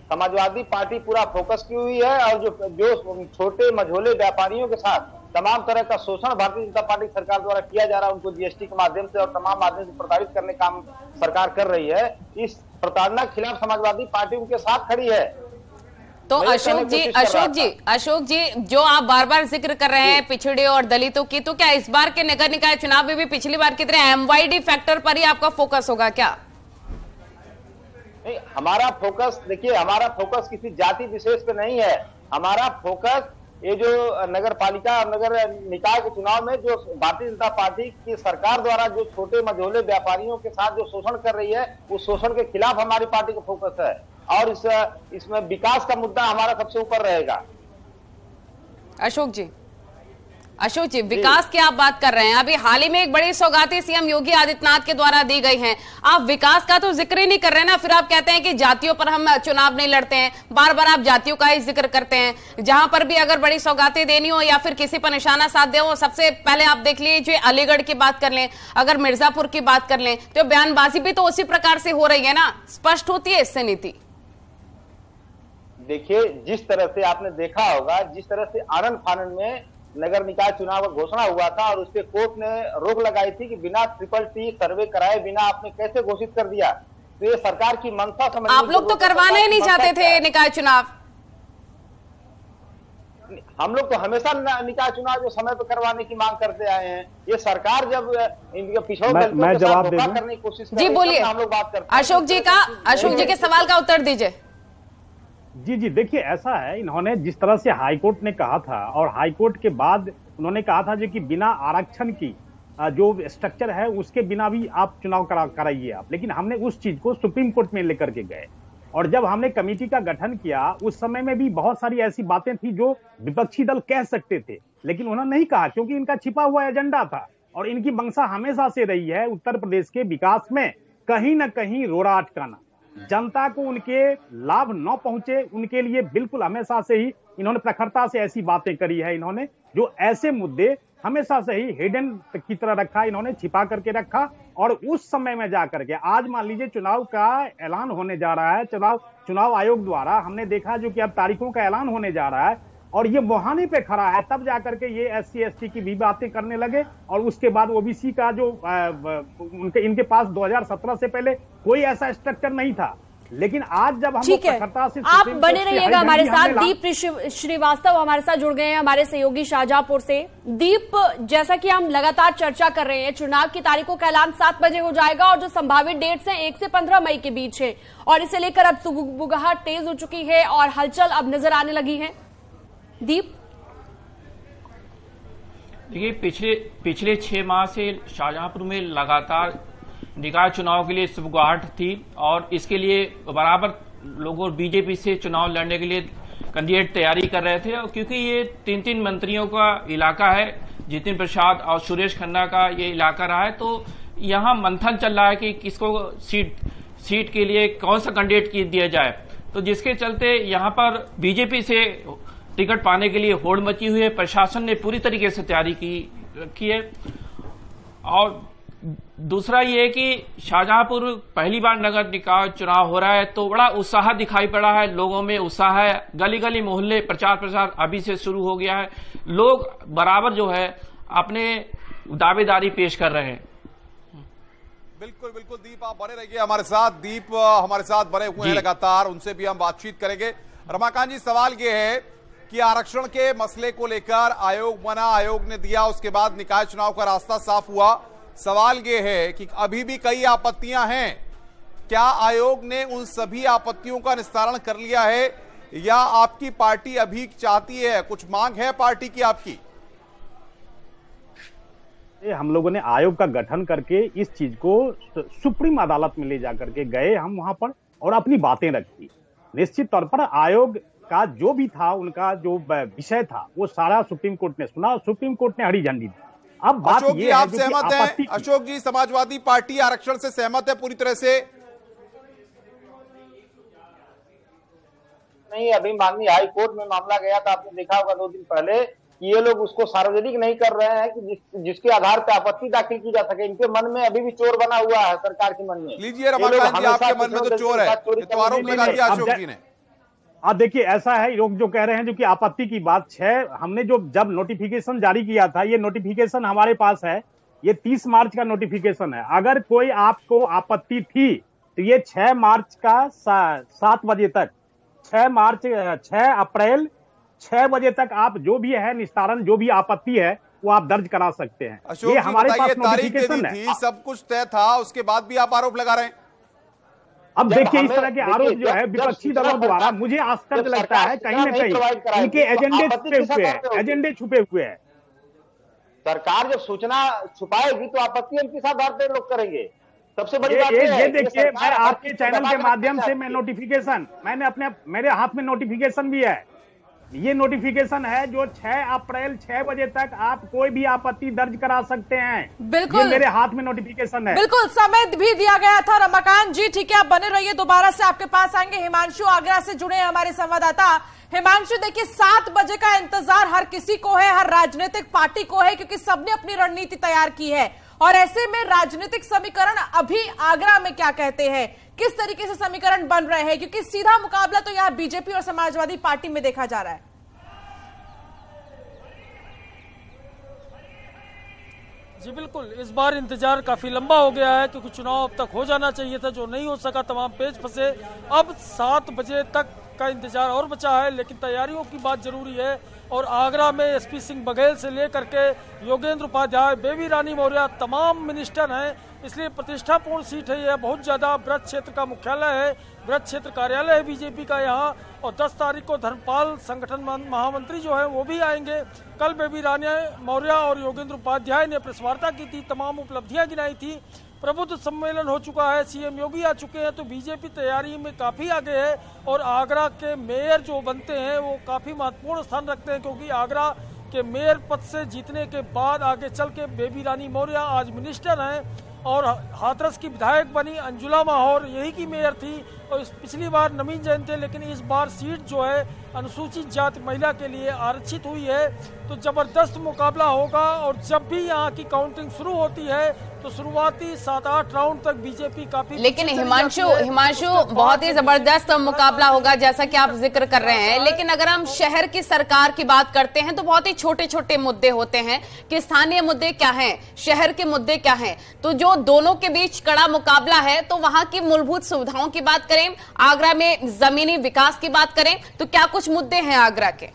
समाजवादी पार्टी पूरा फोकस की हुई है और जो छोटे मझोले व्यापारियों के साथ तमाम तरह का शोषण भारतीय जनता पार्टी सरकार द्वारा किया जा रहा है, उनको जीएसटी के माध्यम से और तमाम माध्यम से प्रताड़ित करने का काम सरकार कर रही है। इस प्रताड़ना के खिलाफ समाजवादी पार्टी उनके साथ खड़ी है। तो अशोक जी जो आप बार बार जिक्र कर रहे हैं पिछड़े और दलितों की, तो क्या इस बार के नगर निकाय चुनाव में भी पिछली बार की तरह MYD फैक्टर पर ही आपका फोकस होगा क्या? नहीं, हमारा फोकस देखिए, हमारा फोकस किसी जाति विशेष पे नहीं है। हमारा फोकस ये जो नगर पालिका और नगर निकाय के चुनाव में जो भारतीय जनता पार्टी की सरकार द्वारा जो छोटे मझोले व्यापारियों के साथ जो शोषण कर रही है, उस शोषण के खिलाफ हमारी पार्टी का फोकस है और इसमें विकास का मुद्दा हमारा सबसे ऊपर रहेगा। अशोक जी विकास की आप बात कर रहे हैं, अभी हाल ही में एक बड़ी सौगातें सीएम योगी आदित्यनाथ के द्वारा दी गई हैं, आप विकास का तो जिक्र ही नहीं कर रहे हैं ना, फिर आप कहते हैं कि जातियों पर हम चुनाव नहीं लड़ते हैं, बार बार आप जातियों का ही जिक्र करते हैं। जहां पर भी अगर बड़ी सौगातें देनी हो या फिर किसी पर निशाना साध दे हो, सबसे पहले आप देख लीजिए अलीगढ़ की बात कर लें, अगर मिर्जापुर की बात कर लें, तो बयानबाजी भी तो उसी प्रकार से हो रही है ना, स्पष्ट होती है इससे नीति। देखिए, जिस तरह से आपने देखा होगा, जिस तरह से आनंद फानंद में नगर निकाय चुनाव का घोषणा हुआ था और उसके कोर्ट ने रोक लगाई थी कि बिना TTT सर्वे कराए बिना आपने कैसे घोषित कर दिया, तो ये सरकार की मंशा समझ। आप लोग तो करवाना ही नहीं चाहते थे निकाय चुनाव। हम लोग तो हमेशा निकाय चुनाव जो समय पर करवाने की मांग करते आए हैं। ये सरकार जब इनके पिछड़ों मैं जवाब धोखा करने की कोशिश जी बोलिए, हम लोग बात करते हैं। अशोक जी के सवाल का उत्तर दीजिए। जी देखिए, ऐसा है, इन्होंने जिस तरह से हाईकोर्ट ने कहा था और हाईकोर्ट के बाद उन्होंने कहा था जो कि बिना आरक्षण की जो स्ट्रक्चर है उसके बिना भी आप चुनाव कराइए आप, लेकिन हमने उस चीज को सुप्रीम कोर्ट में लेकर के गए और जब हमने कमेटी का गठन किया उस समय में भी बहुत सारी ऐसी बातें थी जो विपक्षी दल कह सकते थे, लेकिन उन्होंने नहीं कहा क्योंकि इनका छिपा हुआ एजेंडा था और इनकी मंशा हमेशा से रही है उत्तर प्रदेश के विकास में कहीं ना कहीं रोड़ा अटकाना, जनता को उनके लाभ न पहुंचे उनके लिए बिल्कुल हमेशा से ही इन्होंने प्रखरता से ऐसी बातें करी है। इन्होंने जो ऐसे मुद्दे हमेशा से ही हिडन की तरह रखा, इन्होंने छिपा करके रखा और उस समय में जाकर के आज मान लीजिए चुनाव का ऐलान होने जा रहा है, चुनाव आयोग द्वारा हमने देखा जो कि अब तारीखों का ऐलान होने जा रहा है, और ये मुहाने पे खड़ा है, तब जाकर के ये SC ST की भी बातें करने लगे। और उसके बाद OBC का जो इनके पास 2017 से पहले कोई ऐसा स्ट्रक्चर नहीं था, लेकिन आज जब हम ठीक है, आप बने रहिएगा हमारे साथ। दीप श्रीवास्तव हमारे साथ जुड़ गए हैं, हमारे सहयोगी शाहजहांपुर से। दीप, जैसा कि हम लगातार चर्चा कर रहे हैं, चुनाव की तारीखों का ऐलान 7 बजे हो जाएगा और जो संभावित डेट्स हैं 1 से 15 मई के बीच है, और इसे लेकर अब सुगबुगाहट तेज हो चुकी है और हलचल अब नजर आने लगी है। दीप, देखिए पिछले 6 माह से शाहजहांपुर में लगातार निकाय चुनाव के लिए सुगबुगाहट थी और इसके लिए बराबर लोगों बीजेपी से चुनाव लड़ने के लिए कैंडिडेट तैयारी कर रहे थे। और क्योंकि ये 3 मंत्रियों का इलाका है, जितिन प्रसाद और सुरेश खन्ना का ये इलाका रहा है, तो यहाँ मंथन चल रहा है कि किसको सीट के लिए कौन सा कैंडिडेट दिया जाए। तो जिसके चलते यहाँ पर बीजेपी से टिकट पाने के लिए होड़ मची हुई है। प्रशासन ने पूरी तरीके से तैयारी रखी है। और दूसरा ये कि शाहजहांपुर पहली बार नगर निकाय चुनाव हो रहा है, तो बड़ा उत्साह दिखाई पड़ा है, लोगों में उत्साह है। गली गली मोहल्ले प्रचार प्रसार अभी से शुरू हो गया है, लोग बराबर जो है अपने दावेदारी पेश कर रहे हैं। बिल्कुल बिल्कुल दीप, आप बने रहिए हमारे साथ। दीप हमारे साथ बने हुए हैं लगातार, उनसे भी हम बातचीत करेंगे। रमाकांत जी, सवाल ये है कि आरक्षण के मसले को लेकर आयोग बना, आयोग ने दिया, उसके बाद निकाय चुनाव का रास्ता साफ हुआ। सवाल ये है कि अभी भी कई आपत्तियां हैं, क्या आयोग ने उन सभी आपत्तियों का निस्तारण कर लिया है या आपकी पार्टी अभी चाहती है, कुछ मांग है पार्टी की आपकी? हम लोगों ने आयोग का गठन करके इस चीज को सुप्रीम अदालत में ले जाकर के गए हम वहां पर और अपनी बातें रखी। निश्चित तौर पर आयोग का जो भी था, उनका जो विषय था, वो सारा सुप्रीम कोर्ट ने सुना, सुप्रीम कोर्ट ने हरी झंडी दी। अब बात अशोक जी, ये आप सहमत हैं? अशोक जी, समाजवादी पार्टी आरक्षण से सहमत है पूरी तरह से? नहीं, अभी माननीय हाई कोर्ट में मामला गया था, आपने देखा होगा 2 दिन पहले, कि ये लोग उसको सार्वजनिक नहीं कर रहे हैं कि जिसके आधार पर आपत्ति दाखिल की जा सके। इनके मन में अभी भी चोर बना हुआ है, सरकार के मन में। लीजिए रमाकांत जी, आपके मन में तो चोर है, तो आरोप लगा दिया अशोक जी ने। अब देखिए, ऐसा है, लोग जो कह रहे हैं जो कि आपत्ति की बात 6 हमने जब नोटिफिकेशन जारी किया था, ये नोटिफिकेशन हमारे पास है, ये 30 मार्च का नोटिफिकेशन है। अगर कोई आपको आपत्ति थी तो ये 6 मार्च का 7 बजे तक, 6 अप्रैल 6 बजे तक आप जो भी है निस्तारण, जो भी आपत्ति है वो आप दर्ज करा सकते हैं। ये हमारे पास नोटिफिकेशन है, सब कुछ तय था, उसके बाद भी आप आरोप लगा रहे हैं। अब देखिए, इस तरह के आरोप जो है विपक्षी दलों द्वारा, मुझे आश्चर्य लगता है कहीं ना कहीं इनके एजेंडे छुपे हुए हैं, एजेंडे छुपे हुए हैं। सरकार जब सूचना छुपाएगी तो आपत्ति हम किस आधार पर लोग करेंगे? सबसे बड़ी बात ये देखिए, मैं आपके चैनल के माध्यम से मैं नोटिफिकेशन, मैंने मेरे हाथ में नोटिफिकेशन भी है, ये नोटिफिकेशन है जो 6 अप्रैल 6 बजे तक आप कोई भी आपत्ति दर्ज करा सकते हैं। बिल्कुल, ये मेरे हाथ में नोटिफिकेशन है। बिल्कुल, समय भी दिया गया था। रमाकांत जी, ठीक है, आप बने रहिए, दोबारा से आपके पास आएंगे। हिमांशु आगरा से जुड़े हैं हमारे संवाददाता। हिमांशु, देखिए 7 बजे का इंतजार हर किसी को है, हर राजनीतिक पार्टी को है, क्योंकि सबने अपनी रणनीति तैयार की है। और ऐसे में राजनीतिक समीकरण अभी आगरा में क्या कहते हैं, किस तरीके से समीकरण बन रहे हैं, क्योंकि सीधा मुकाबला तो यहां बीजेपी और समाजवादी पार्टी में देखा जा रहा है। जी बिल्कुल, इस बार इंतजार काफी लंबा हो गया है, क्योंकि चुनाव अब तक हो जाना चाहिए था, जो नहीं हो सका, तमाम पेच फंसे। अब 7 बजे तक का इंतजार और बचा है, लेकिन तैयारियों की बात जरूरी है। और आगरा में एसपी सिंह बघेल से लेकर के योगेंद्र उपाध्याय, बेबी रानी मौर्य, तमाम मिनिस्टर हैं, इसलिए प्रतिष्ठापूर्ण सीट है यह। बहुत ज्यादा ब्रज क्षेत्र का मुख्यालय है, ब्रज क्षेत्र कार्यालय है बीजेपी का यहाँ। और 10 तारीख को धर्मपाल संगठन महामंत्री जो है वो भी आएंगे। कल बेबी रानी मौर्य और योगेंद्र उपाध्याय ने प्रेस वार्ता की थी, तमाम उपलब्धियां गिनाई थी। प्रबुद्ध सम्मेलन हो चुका है, सीएम योगी आ चुके हैं, तो बीजेपी तैयारी में काफी आगे है। और आगरा के मेयर जो बनते हैं वो काफी महत्वपूर्ण स्थान रखते हैं, क्योंकि आगरा के मेयर पद से जीतने के बाद आगे चल के बेबी रानी मौर्य आज मिनिस्टर हैं, और हाथरस की विधायक बनी अंजुला माहौर यही की मेयर थी। और पिछली बार नवीन जैन थे, लेकिन इस बार सीट जो है अनुसूचित जाति महिला के लिए आरक्षित हुई है। तो जबरदस्त मुकाबला होगा। और जब भी यहाँ की काउंटिंग शुरू होती है तो शुरुआती 7-8 राउंड तक बीजेपी काफी, लेकिन हिमांशु बहुत ही जबरदस्त मुकाबला होगा जैसा कि आप जिक्र कर रहे हैं। लेकिन अगर हम शहर की सरकार की बात करते हैं तो बहुत ही छोटे छोटे मुद्दे होते हैं कि स्थानीय मुद्दे क्या हैं, शहर के मुद्दे क्या हैं। तो जो दोनों के बीच कड़ा मुकाबला है, तो वहां की मूलभूत सुविधाओं की बात करें, आगरा में जमीनी विकास की बात करें, तो क्या कुछ मुद्दे हैं आगरा के?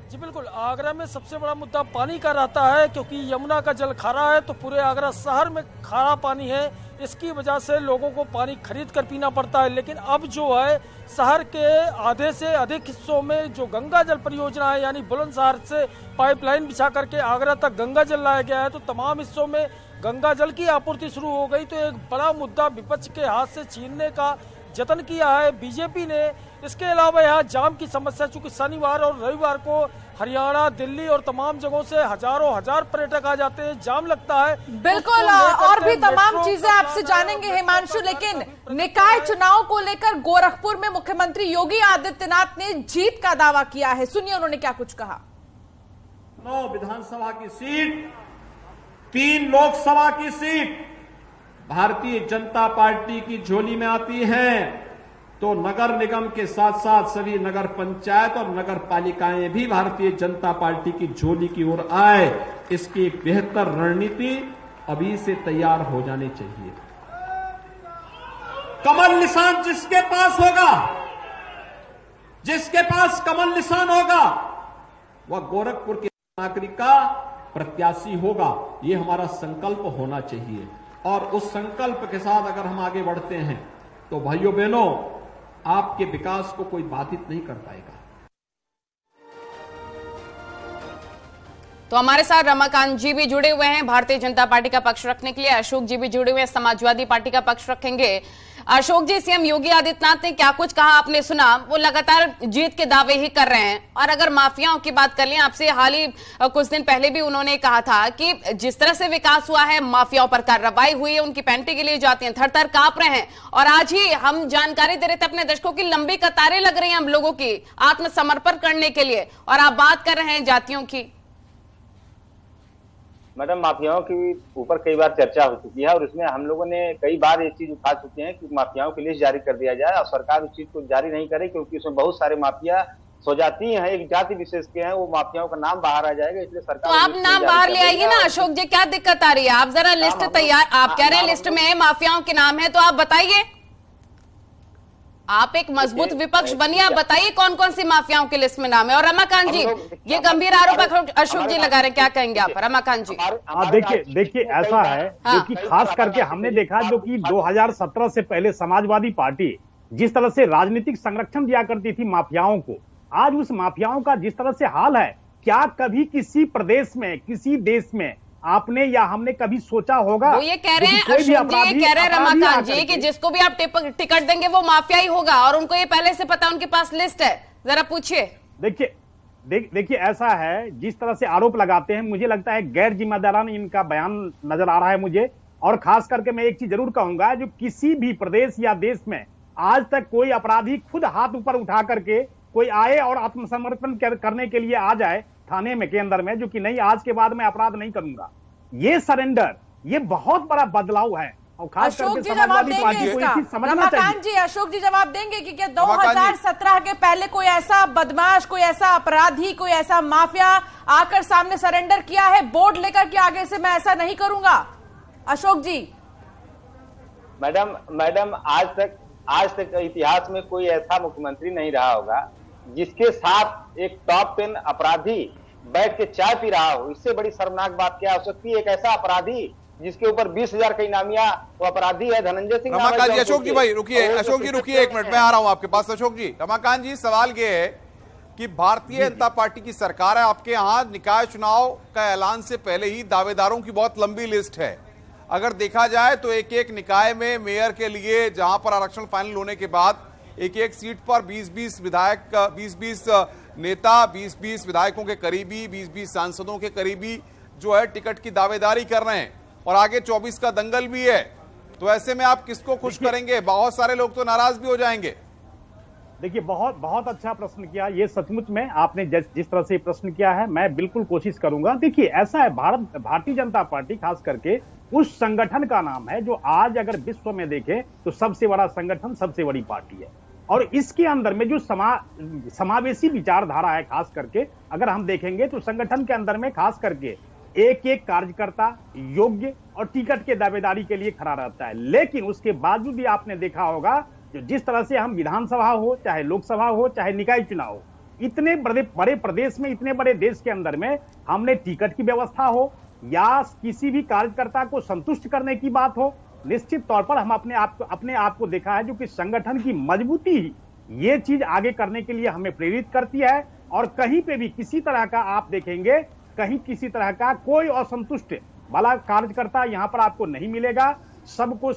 जी बिल्कुल, आगरा में सबसे बड़ा मुद्दा पानी का रहता है, क्योंकि यमुना का जल खारा है तो पूरे आगरा शहर में खारा पानी है। इसकी वजह से लोगों को पानी खरीद कर पीना पड़ता है। लेकिन अब जो है शहर के आधे से अधिक हिस्सों में जो गंगा जल परियोजना है, यानी बुलंदशहर से पाइपलाइन बिछा करके आगरा तक गंगा जल लाया गया है, तो तमाम हिस्सों में गंगा जल की आपूर्ति शुरू हो गई। तो एक बड़ा मुद्दा विपक्ष के हाथ से छीनने का जतन किया है बीजेपी ने। इसके अलावा यहाँ जाम की समस्या, चूंकि शनिवार और रविवार को हरियाणा, दिल्ली और तमाम जगहों से हजार पर्यटक आ जाते हैं, जाम लगता है। बिल्कुल, और भी तमाम चीजें आपसे जानेंगे हिमांशु। लेकिन निकाय चुनाव को लेकर गोरखपुर में मुख्यमंत्री योगी आदित्यनाथ ने जीत का दावा किया है। सुनिए उन्होंने क्या कुछ कहा। 9 विधानसभा की सीट, 3 लोकसभा की सीट भारतीय जनता पार्टी की झोली में आती है, तो नगर निगम के साथ साथ सभी नगर पंचायत और नगर पालिकाएं भी भारतीय जनता पार्टी की झोली की ओर आए, इसकी एक बेहतर रणनीति अभी से तैयार हो जानी चाहिए। कमल निशान जिसके पास होगा, जिसके पास कमल निशान होगा, वह गोरखपुर के नागरिक का प्रत्याशी होगा। ये हमारा संकल्प होना चाहिए, और उस संकल्प के साथ अगर हम आगे बढ़ते हैं तो भाइयों बहनों, आपके विकास को कोई बाधित नहीं कर पाएगा। तो हमारे साथ रमाकांत जी भी जुड़े हुए हैं भारतीय जनता पार्टी का पक्ष रखने के लिए, अशोक जी भी जुड़े हुए हैं समाजवादी पार्टी का पक्ष रखेंगे। अशोक जी, सीएम योगी आदित्यनाथ ने क्या कुछ कहा आपने सुना, वो लगातार जीत के दावे ही कर रहे हैं। और अगर माफियाओं की बात कर लें, आपसे हाल ही कुछ दिन पहले भी उन्होंने कहा था कि जिस तरह से विकास हुआ है, माफियाओं पर कार्रवाई हुई है, उनकी पैंटी के लिए जाते हैं, थर थर कांप रहे हैं। और आज ही हम जानकारी दे रहे थे अपने दर्शकों की, लंबी कतारें लग रही हैं हम लोगों की आत्मसमर्पण करने के लिए, और आप बात कर रहे हैं जातियों की। मैडम, माफियाओं के ऊपर कई बार चर्चा हो चुकी है, और इसमें हम लोगों ने कई बार ये चीज उठा चुके हैं कि माफियाओं की लिस्ट जारी कर दिया जाए, और सरकार उस चीज को जारी नहीं करे, क्योंकि उसमें बहुत सारे माफिया स्वजाती हैं, एक जाति विशेष के हैं, वो माफियाओं का नाम बाहर आ जाएगा, इसलिए सरकार। तो आप नाम बाहर ले आइए ना अशोक जी, क्या दिक्कत आ रही है? आप जरा लिस्ट तैयार, आप कह रहे हैं लिस्ट में माफियाओं के नाम है, तो आप बताइए, आप एक मजबूत विपक्ष बनिए, आप बताइए कौन कौन सी माफियाओं की लिस्ट में नाम है। और रमाकांत जी, ये गंभीर आरोप अशोक जी लगा रहे हैं, क्या कहेंगे आप? रमाकांत जी, देखिए ऐसा है जो कि खास करके हमने देखा, जो कि 2017 से पहले समाजवादी पार्टी जिस तरह से राजनीतिक संरक्षण दिया करती थी माफियाओं को, आज उस माफियाओं का जिस तरह से हाल है, क्या कभी किसी प्रदेश में, किसी देश में आपने या हमने कभी सोचा होगा? वो ये कह रहे हैं अशोक जी, ये कह रहे हैं रमाकांत जी कि जिसको भी आप टिकट देंगे वो माफिया ही होगा, और उनको ये पहले से पता, उनके पास लिस्ट है। जरा पूछिए। देखिए ऐसा है, जिस तरह से आरोप लगाते हैं, मुझे लगता है गैर जिम्मेदाराना इनका बयान नजर आ रहा है मुझे। और खास करके मैं एक चीज जरूर कहूंगा, जो किसी भी प्रदेश या देश में आज तक कोई अपराधी खुद हाथ ऊपर उठा करके कोई आए और आत्मसमर्पण करने के लिए आ जाए थाने में के अंदर में, जो कि नहीं, आज के बाद मैं अपराध नहीं करूंगा, ये सरेंडर, ये बहुत बड़ा बदलाव है। और खास अशोक जी जवाब देंगे इसका? रमाकांत जी, अशोक जी जवाब देंगे कि क्या 2017 के पहले कोई ऐसा बदमाश, कोई ऐसा अपराधी, कोई ऐसा माफिया आकर सामने सरेंडर किया है बोर्ड लेकर कि आगे से मैं ऐसा नहीं करूंगा? अशोक जी। मैडम आज तक इतिहास में कोई ऐसा मुख्यमंत्री नहीं रहा होगा जिसके साथ एक टॉप 10 अपराधी बैठ के चाय पी रहा हो। इससे बड़ी शर्मनाक बात क्या हो सकती है? एक ऐसा अपराधी जिसके ऊपर 20,000 का इनामिया, वो अपराधी है धनंजय सिंह। रमाकांत जी, अशोक जी भाई रुकिए, अशोक जी रुकिए एक मिनट, मैं आ रहा हूं आपके पास। अशोक जी, रमाकांत जी, सवाल ये है कि भारतीय जनता पार्टी की सरकार है, आपके यहाँ निकाय चुनाव का ऐलान से पहले ही दावेदारों की बहुत लंबी लिस्ट है। अगर देखा जाए तो एक एक निकाय में मेयर के लिए, जहां पर आरक्षण फाइनल होने के बाद एक एक सीट पर 20-20 विधायक, 20-20 नेता, 20-20 विधायकों के करीबी, 20-20 सांसदों के करीबी जो है टिकट की दावेदारी कर रहे हैं, और आगे 24 का दंगल भी है। तो ऐसे में आप किसको खुश करेंगे? बहुत सारे लोग तो नाराज भी हो जाएंगे। देखिए, बहुत अच्छा प्रश्न किया। ये सचमुच में आपने जिस तरह से प्रश्न किया है, मैं बिल्कुल कोशिश करूंगा। देखिए, ऐसा है, भारतीय जनता पार्टी खास करके उस संगठन का नाम है जो आज अगर विश्व में देखें तो सबसे बड़ा संगठन, सबसे बड़ी पार्टी है। और इसके अंदर में जो समावेशी विचारधारा है, खास करके अगर हम देखेंगे तो संगठन के अंदर में खास करके एक एक कार्यकर्ता योग्य और टिकट के दावेदारी के लिए खड़ा रहता है। लेकिन उसके बावजूद भी आपने देखा होगा जो जिस तरह से हम विधानसभा हो, चाहे लोकसभा हो, चाहे निकाय चुनाव हो, इतने बड़े प्रदेश में, इतने बड़े देश के अंदर में हमने टिकट की व्यवस्था हो या किसी भी कार्यकर्ता को संतुष्ट करने की बात हो, निश्चित तौर पर हम अपने आप को देखा है जो कि संगठन की मजबूती ही ये चीज आगे करने के लिए हमें प्रेरित करती है। और कहीं पे भी किसी तरह का आप देखेंगे, कहीं किसी तरह का कोई असंतुष्ट वाला कार्यकर्ता यहां पर आपको नहीं मिलेगा। सबको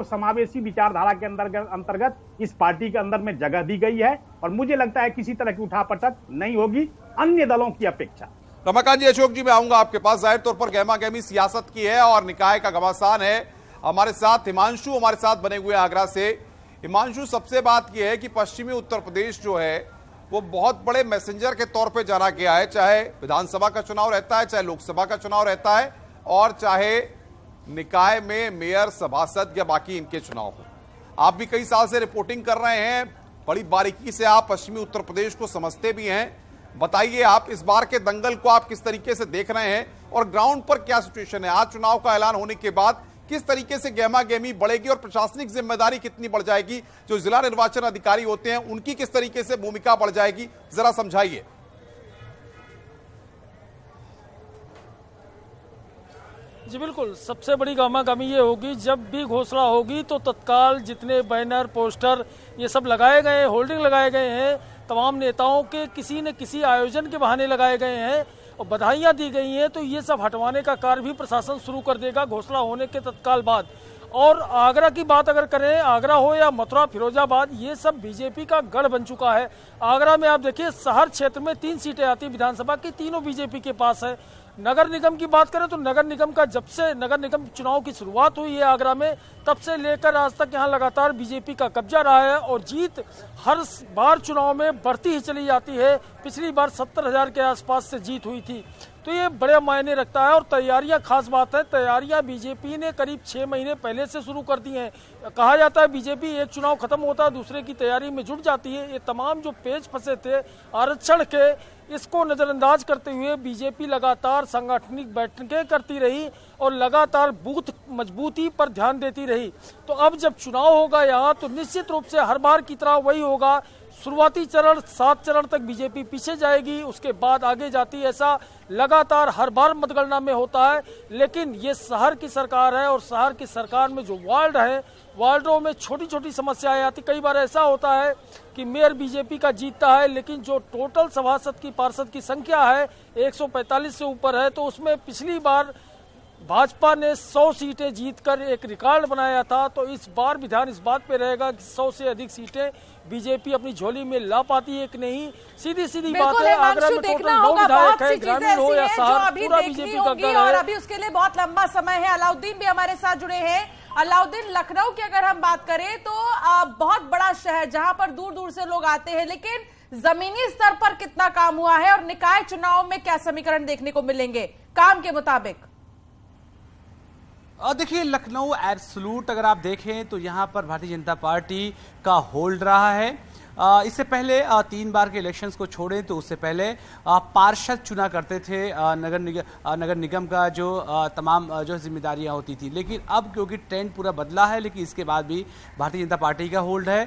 समावेशी विचारधारा के अंतर्गत इस पार्टी के अंदर में जगह दी गई है और मुझे लगता है किसी तरह की उठापटक नहीं होगी अन्य दलों की अपेक्षा। रमाकांत जी, अशोक जी, मैं आऊंगा आपके पास। जाहिर तौर पर गहमा गहमी सियासत की है और निकाय का घमासान है। हमारे साथ हिमांशु हमारे साथ बने हुए आगरा से। हिमांशु, सबसे बात यह है कि पश्चिमी उत्तर प्रदेश जो है वो बहुत बड़े मैसेंजर के तौर पे जाना गया है, चाहे विधानसभा का चुनाव रहता है, चाहे लोकसभा का चुनाव रहता है और चाहे निकाय में मेयर, सभासद या बाकी इनके चुनाव हो। आप भी कई साल से रिपोर्टिंग कर रहे हैं, बड़ी बारीकी से आप पश्चिमी उत्तर प्रदेश को समझते भी हैं। बताइए, आप इस बार के दंगल को आप किस तरीके से देख रहे हैं और ग्राउंड पर क्या सिचुएशन है? आज चुनाव का ऐलान होने के बाद किस तरीके से गहमा गहमी बढ़ेगी और प्रशासनिक जिम्मेदारी कितनी बढ़ जाएगी? जो जिला निर्वाचन अधिकारी होते हैं उनकी किस तरीके से भूमिका बढ़ जाएगी, जरा समझाइए। जी बिल्कुल, सबसे बड़ी गहमा-गहमी ये होगी जब भी घोषणा होगी तो तत्काल जितने बैनर, पोस्टर ये सब लगाए गए, होल्डिंग लगाए गए हैं, तमाम नेताओं के किसी न किसी आयोजन के बहाने लगाए गए हैं और बधाइयां दी गई हैं, तो ये सब हटवाने का कार्य भी प्रशासन शुरू कर देगा घोषणा होने के तत्काल बाद। और आगरा की बात अगर करें, आगरा हो या मथुरा, फिरोजाबाद, ये सब बीजेपी का गढ़ बन चुका है। आगरा में आप देखिए, शहर क्षेत्र में 3 सीटें आती विधानसभा की, तीनों बीजेपी के पास है। नगर निगम की बात करें तो नगर निगम का जब से नगर निगम चुनाव की शुरुआत हुई है आगरा में, तब से लेकर आज तक यहाँ लगातार बीजेपी का कब्जा रहा है और जीत हर बार चुनाव में बढ़ती ही चली जाती है। पिछली बार 70,000 के आसपास से जीत हुई थी, तो ये बड़े मायने रखता है। और तैयारियां, खास बात है, तैयारियां बीजेपी ने करीब 6 महीने पहले से शुरू कर दी हैं। कहा जाता है बीजेपी एक चुनाव खत्म होता है दूसरे की तैयारी में जुट जाती है। ये तमाम जो पेच फंसे थे आरक्षण के, इसको नजरअंदाज करते हुए बीजेपी लगातार सांगठनिक बैठकें करती रही और लगातार बूथ मजबूती पर ध्यान देती रही। तो अब जब चुनाव होगा यहाँ तो निश्चित रूप से हर बार की तरह वही होगा। शुरुआती चरण 7 चरण तक बीजेपी पीछे जाएगी, उसके बाद आगे जाती है, ऐसा लगातार हर बार मतगणना में होता है। लेकिन ये शहर की सरकार है और शहर की सरकार में जो वार्ड है, वार्डों में छोटी छोटी समस्याएं आती। कई बार ऐसा होता है कि मेयर बीजेपी का जीतता है, लेकिन जो टोटल सभासद की, पार्षद की संख्या है 145 से ऊपर है, तो उसमें पिछली बार भाजपा ने 100 सीटें जीतकर एक रिकॉर्ड बनाया था। तो इस बार विधान इस बात पे रहेगा कि 100 से अधिक सीटें बीजेपी अपनी झोली में ला पाती है कि नहीं। सीधी बात है, आगरा में टोटल 9 विधायक है, ग्रामीण हो या शहर, पूरा बीजेपी का गढ़ है। और अभी उसके लिए बहुत लंबा समय है। अलाउद्दीन भी हमारे साथ जुड़े हैं। अलाउद्दीन, लखनऊ की अगर हम बात करें तो बहुत बड़ा शहर जहां पर दूर दूर से लोग आते हैं, लेकिन जमीनी स्तर पर कितना काम हुआ है और निकाय चुनाव में क्या समीकरण देखने को मिलेंगे काम के मुताबिक? देखिए, लखनऊ एब्सोल्यूट अगर आप देखें तो यहाँ पर भारतीय जनता पार्टी का होल्ड रहा है। इससे पहले 3 बार के इलेक्शंस को छोड़ें तो उससे पहले पार्षद चुना करते थे नगर निगम का जो तमाम जो जिम्मेदारियां होती थी। लेकिन अब क्योंकि ट्रेंड पूरा बदला है, लेकिन इसके बाद भी भारतीय जनता पार्टी का होल्ड है।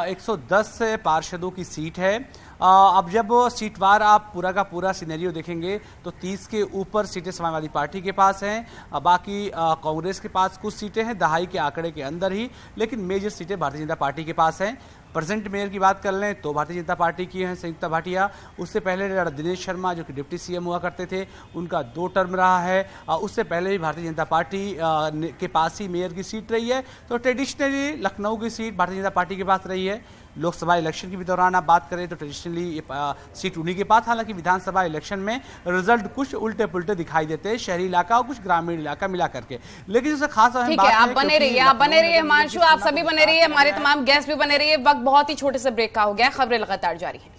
110 पार्षदों की सीट है। अब जब सीटवार आप पूरा का पूरा सिनेरियो देखेंगे तो 30 के ऊपर सीटें समाजवादी पार्टी के पास हैं, बाकी कांग्रेस के पास कुछ सीटें हैं दहाई के आंकड़े के अंदर ही, लेकिन मेजर सीटें भारतीय जनता पार्टी के पास हैं। प्रेजेंट मेयर की बात कर लें तो भारतीय जनता पार्टी की हैं संयुक्ता भाटिया। उससे पहले दिनेश शर्मा जो कि डिप्टी सीएम हुआ करते थे, उनका 2 टर्म रहा है। उससे पहले भी भारतीय जनता पार्टी के पास ही मेयर की सीट रही है। तो ट्रेडिशनली लखनऊ की सीट भारतीय जनता पार्टी के पास रही है। लोकसभा इलेक्शन के भी दौरान आप बात करें तो ट्रेडिशनली ये सीट उन्हीं के पास, हालांकि विधानसभा इलेक्शन में रिजल्ट कुछ उल्टे पुल्टे दिखाई देते हैं, शहरी इलाका और कुछ ग्रामीण इलाका मिला करके। लेकिन इससे खास ठीक है, आप बने रहिए हिमांशु, आप सभी बने रहिए, हमारे तमाम गेस्ट भी बने रहिए। वक्त बहुत ही छोटे से ब्रेक का हो गया, खबरें लगातार जारी है।